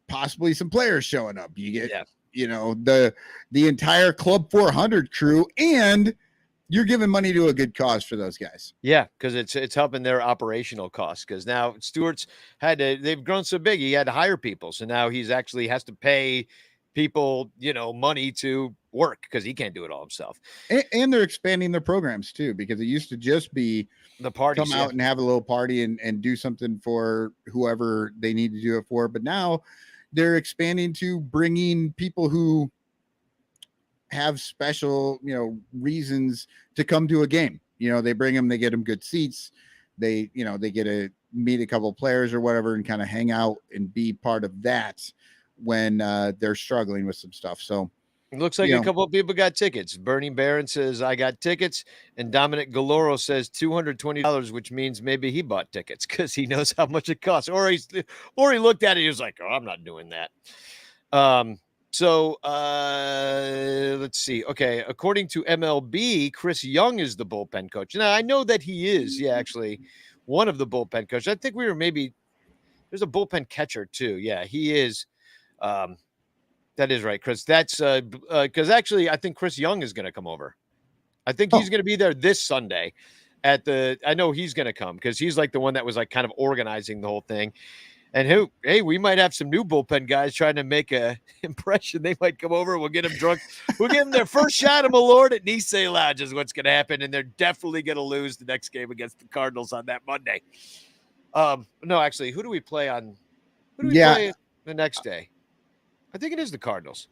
possibly some players showing up. You get, the entire Club 400 crew, and you're giving money to a good cause for those guys. Yeah, because it's helping their operational costs. Because now Stewart's they've grown so big, he had to hire people. So now he's actually has to pay people, money to work because he can't do it all himself. And they're expanding their programs too, because it used to just be the party, come out and have a little party and do something for whoever they need to do it for. But now they're expanding to bringing people who have special, reasons to come to a game. They bring them, they get them good seats. They get to meet a couple of players or whatever and kind of hang out and be part of that when they're struggling with some stuff. So it looks like a couple of people got tickets. Bernie Barron says, I got tickets. And Dominic Galoro says $220, which means maybe he bought tickets because he knows how much it costs. Or he looked at it, he was like, oh, I'm not doing that. So let's see. Okay. According to MLB, Chris Young is the bullpen coach. Now I know that he is. Yeah, actually one of the bullpen coaches. I think there's a bullpen catcher too. Yeah, he is. That is right, Chris. That's because actually I think Chris Young is going to come over. I think he's going to be there this Sunday I know he's going to come because he's like the one that was like kind of organizing the whole thing. And we might have some new bullpen guys trying to make a impression. They might come over. We'll get them drunk. We'll give them their first shot of Malort at Nisei Lounge is what's going to happen. And they're definitely going to lose the next game against the Cardinals on that Monday. No, actually, who do we play on? Who do we play the next day? I think it is the Cardinals.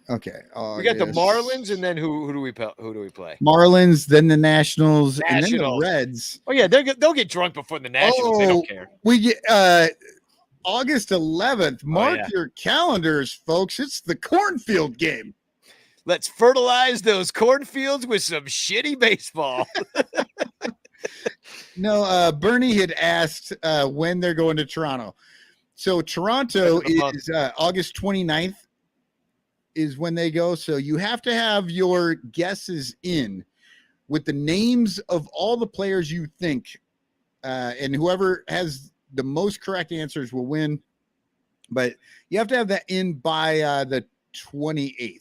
Okay. We got the Marlins, and then who do we play? Marlins, then the Nationals, and then the Reds. Oh yeah, they'll get drunk before the Nationals. They don't care. We get August 11th. Mark your calendars, folks. It's the cornfield game. Let's fertilize those cornfields with some shitty baseball. No, Bernie had asked when they're going to Toronto. So Toronto is August 29th is when they go. So you have to have your guesses in with the names of all the players you think, and whoever has the most correct answers will win. But you have to have that in by the 28th.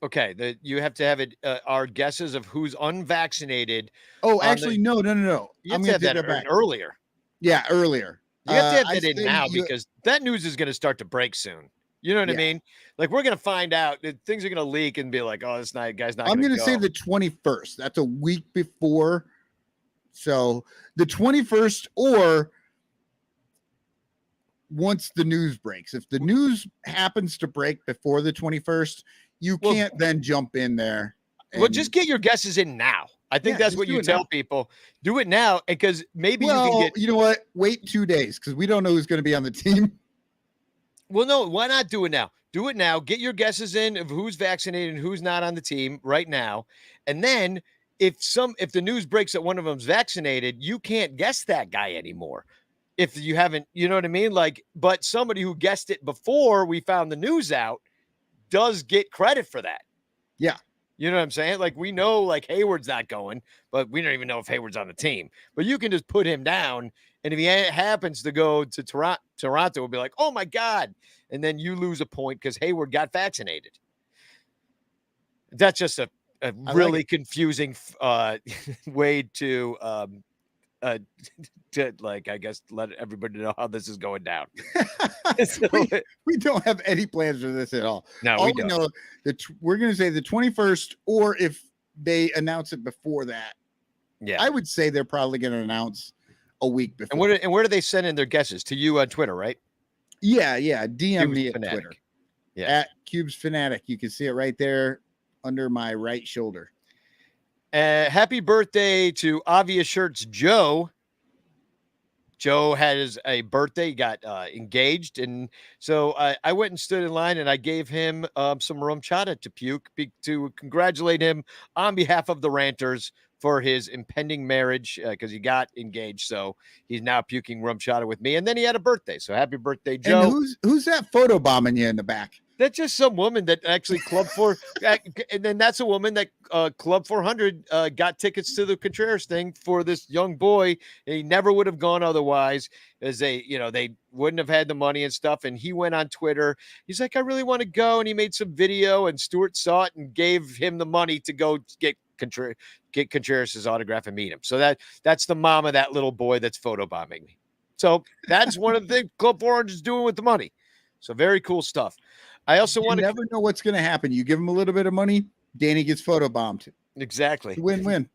Okay, you have to have it. Our guesses of who's unvaccinated. Oh, actually, no. You have to have that earlier. Yeah, earlier. You have to have that in now because that news is going to start to break soon. You know what I mean? Like we're going to find out that things are going to leak and be like, oh, this guy's not. I'm going to say the 21st. That's a week before So the 21st, or once the news breaks. If the news happens to break before the 21st, you can't then jump in there. Well, just get your guesses in now. I think that's what you tell people. Do it now, because maybe you can get. You know what? Wait 2 days, because we don't know who's going to be on the team. Well, no, why not do it now? Do it now. Get your guesses in of who's vaccinated and who's not on the team right now. And then if the news breaks that one of them's vaccinated, you can't guess that guy anymore. If you haven't, you know what I mean? Like, but somebody who guessed it before we found the news out does get credit for that. Yeah. You know what I'm saying? Like, we know like Hayward's not going, but we don't even know if Hayward's on the team. But you can just put him down. And if he happens to go to Toronto, will be like, oh my God. And then you lose a point because Hayward got vaccinated. That's just a really confusing way to like, I guess, let everybody know how this is going down. So, we don't have any plans for this at all. No, all we don't. know that we're going to say the 21st, or if they announce it before that, I would say they're probably going to announce a week before. And where do they send in their guesses? To you on Twitter, right? Yeah. DM Cubes me at Fanatic. Twitter. Yeah. At Cubes Fanatic. You can see it right there under my right shoulder. Happy birthday to Obvious Shirts Joe. Joe had a birthday, he got engaged. And so I went and stood in line and I gave him some rum chata to puke to congratulate him on behalf of the Ranters for his impending marriage, because he got engaged. So he's now puking rum chata with me. And then he had a birthday. So happy birthday, Joe. And who's that photo bombing you in the back? That's just some woman that actually Club 4, and then that's a woman that Club 400 got tickets to the Contreras thing for this young boy. And he never would have gone otherwise, as they wouldn't have had the money and stuff. And he went on Twitter. He's like, I really want to go. And he made some video, and Stuart saw it and gave him the money to go get Contreras' autograph and meet him. So that's the mom of that little boy that's photobombing me. So that's one of the things Club 400 is doing with the money. So very cool stuff. I also want to never know what's going to happen. You give him a little bit of money, Danny gets photobombed. Exactly. Win-win.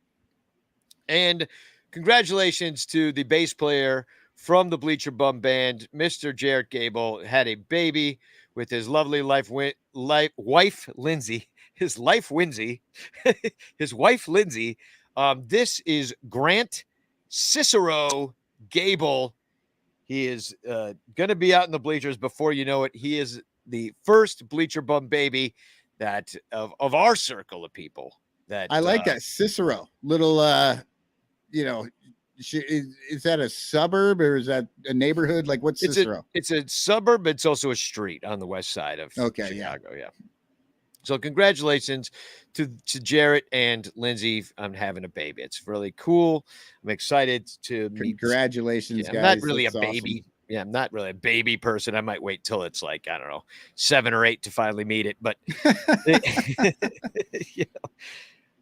And congratulations to the bass player from the Bleacher Bum Band, Mr. Jarrett Gable, had a baby with his lovely wife, Lindsay. His wife, Lindsay. This is Grant Cicero Gable. He is going to be out in the bleachers before you know it. He is the first Bleacher Bum baby that of our circle of people. That I like that Cicero little. Is that a suburb or is that a neighborhood? Like what's Cicero? It's a suburb. But it's also a street on the west side of Chicago. Yeah. So congratulations to Jarrett and Lindsay on having a baby. It's really cool. I'm excited to meet. Congratulations, guys. I'm not really That's a baby. Awesome. Yeah, I'm not really a baby person. I might wait till it's like, I don't know, 7 or 8 to finally meet it. But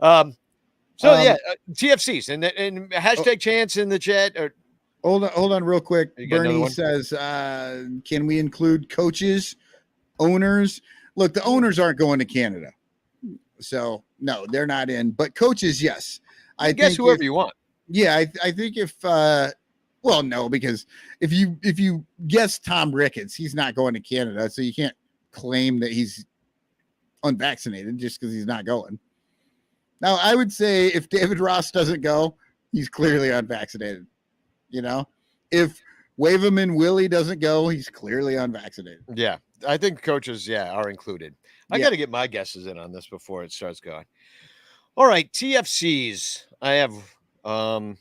TFCs and hashtag chance in the chat. Or hold on real quick. Bernie says, can we include coaches, owners? Look, the owners aren't going to Canada. So no, they're not in, but coaches, yes. I guess whoever you want. Yeah. I think if, well, no, because if you guess Tom Ricketts, he's not going to Canada, so you can't claim that he's unvaccinated just because he's not going. Now, I would say if David Ross doesn't go, he's clearly unvaccinated. You know, if Waveman Willie doesn't go, he's clearly unvaccinated. Yeah, I think coaches, are included. I got to get my guesses in on this before it starts going. All right, TFCs. I have, well,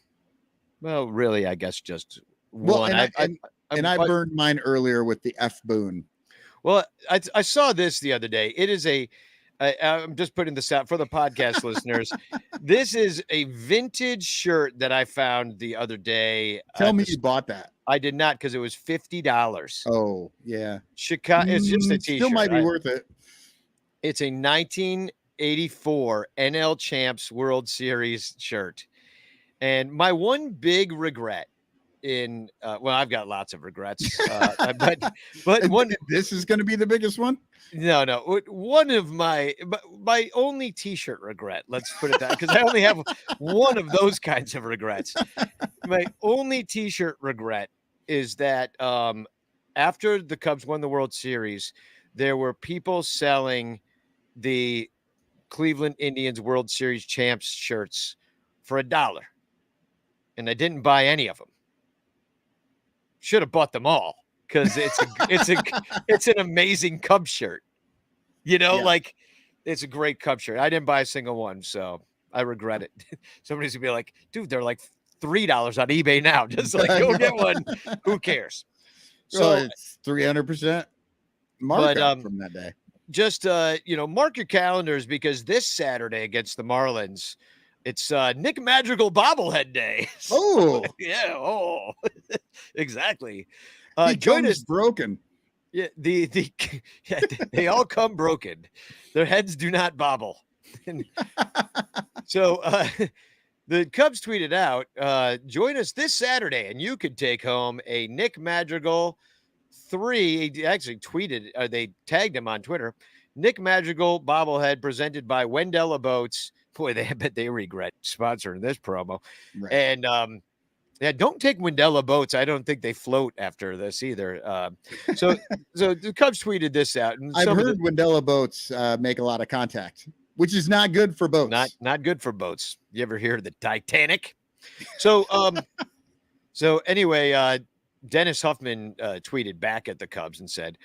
really, I guess just one. I burned mine earlier with the F Boone. Well, I saw this the other day. It is I'm just putting this out for the podcast listeners. This is a vintage shirt that I found the other day. Tell me you bought that. I did not, because it was $50. Oh, yeah. Chicago. It's just a t-shirt. Still might be worth it. It's a 1984 NL Champs World Series shirt. And my one big regret in well, I've got lots of regrets, but one This is going to be the biggest one. no, one of my only T-shirt regret. Let's put it that, because I only have one of those kinds of regrets. My only T-shirt regret is that after the Cubs won the World Series, there were people selling the Cleveland Indians World Series champs shirts for $1, and I didn't buy any of them. Should have bought them all, because it's an amazing Cubs shirt. You know, like it's a great Cubs shirt. I didn't buy a single one, so I regret it. Somebody's gonna be like, dude, they're like $3 on eBay now. Just like go get one. Who cares? So it's 300% markup from that day. Just mark your calendars, because this Saturday against the Marlins, it's Nick Madrigal bobblehead day. Oh, yeah. Oh, exactly. Join us broken. Yeah, they all come broken. Their heads do not bobble. So the Cubs tweeted out, join us this Saturday and you could take home a Nick Madrigal 3. He actually tweeted, they tagged him on Twitter, Nick Madrigal bobblehead presented by Wendella Boats. Boy, I bet they regret sponsoring this promo. Right. And don't take Wendella Boats. I don't think they float after this either. So the Cubs tweeted this out. And I've heard Wendella Boats make a lot of contact, which is not good for boats. Not good for boats. You ever hear of the Titanic? So anyway, Dennis Huffman tweeted back at the Cubs and said,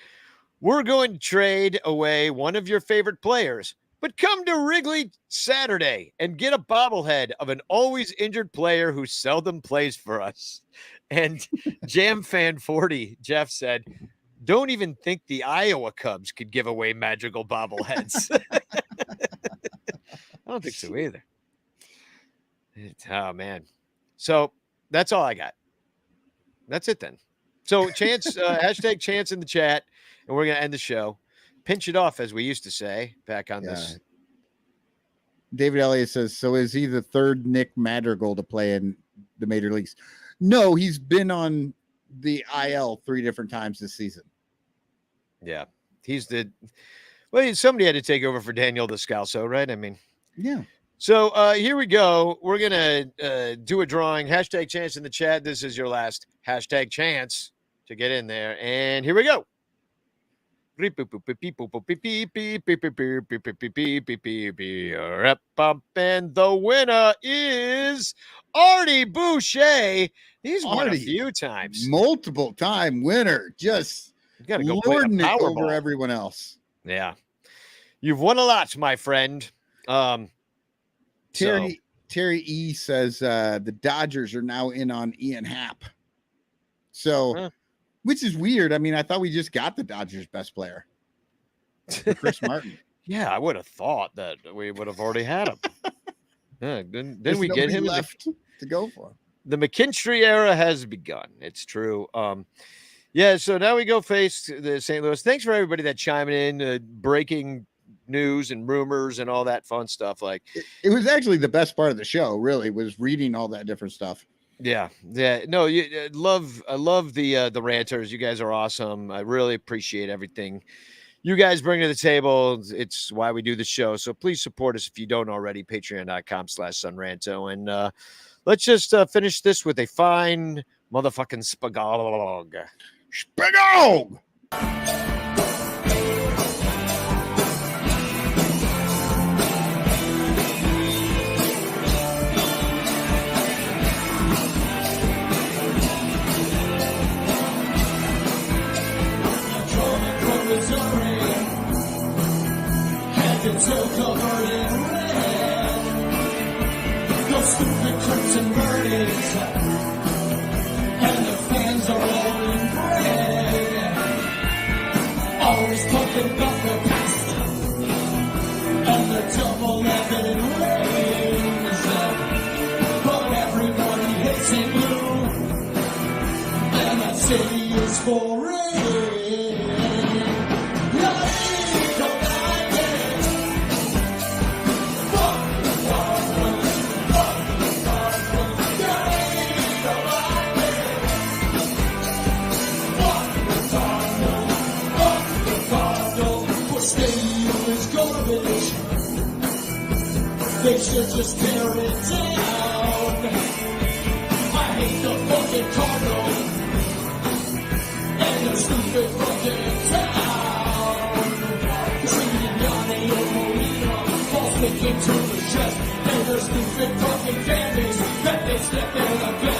"We're going to trade away one of your favorite players, but come to Wrigley Saturday and get a bobblehead of an always injured player who seldom plays for us." And Jam Fan 40, Jeff said, "Don't even think the Iowa Cubs could give away Madrigal bobbleheads." I don't think so either. Oh, man. So that's all I got. That's it then. So Chance, hashtag Chance in the chat, and we're going to end the show. Pinch it off, as we used to say back on this. David Elliott says, so is he the third Nick Madrigal to play in the major leagues? No, he's been on the IL 3 different times this season. Yeah. Somebody had to take over for Daniel Descalso, right? I mean, yeah. So here we go. We're going to do a drawing. Hashtag Chance in the chat. This is your last hashtag chance to get in there. And here we go. And the winner is Artie Boucher. He's won a few times. Multiple time winner. Just lording it over everyone else. Yeah. You've won a lot, my friend. Terry E says the Dodgers are now in on Ian Happ. So, which is weird. I mean, I thought we just got the Dodgers' best player, Chris Martin. Yeah, I would have thought that we would have already had him. Yeah, didn't we get him left to go for? The McKinstry era has begun. It's true. Yeah. So now we go face the St. Louis. Thanks for everybody that chiming in, breaking news and rumors and all that fun stuff. Like it was actually the best part of the show, really, was reading all that different stuff. Yeah. No, I love the ranters. You guys are awesome. I really appreciate everything you guys bring to the table. It's why we do the show. So please support us if you don't already. Patreon.com/sunranto. And let's just finish this with a fine motherfucking spagog. Spagog! So covered in red, those stupid crimson birdies, and the fans are all in red, always talking about the past, and the double-legged rings, but everybody hates St. Louis, and that city is for real. They should just tear it down. I hate the fucking Cardinals and their stupid fucking town. Treating Yanni and Molina, false thinking to the chest, and their stupid fucking candies that they step in again.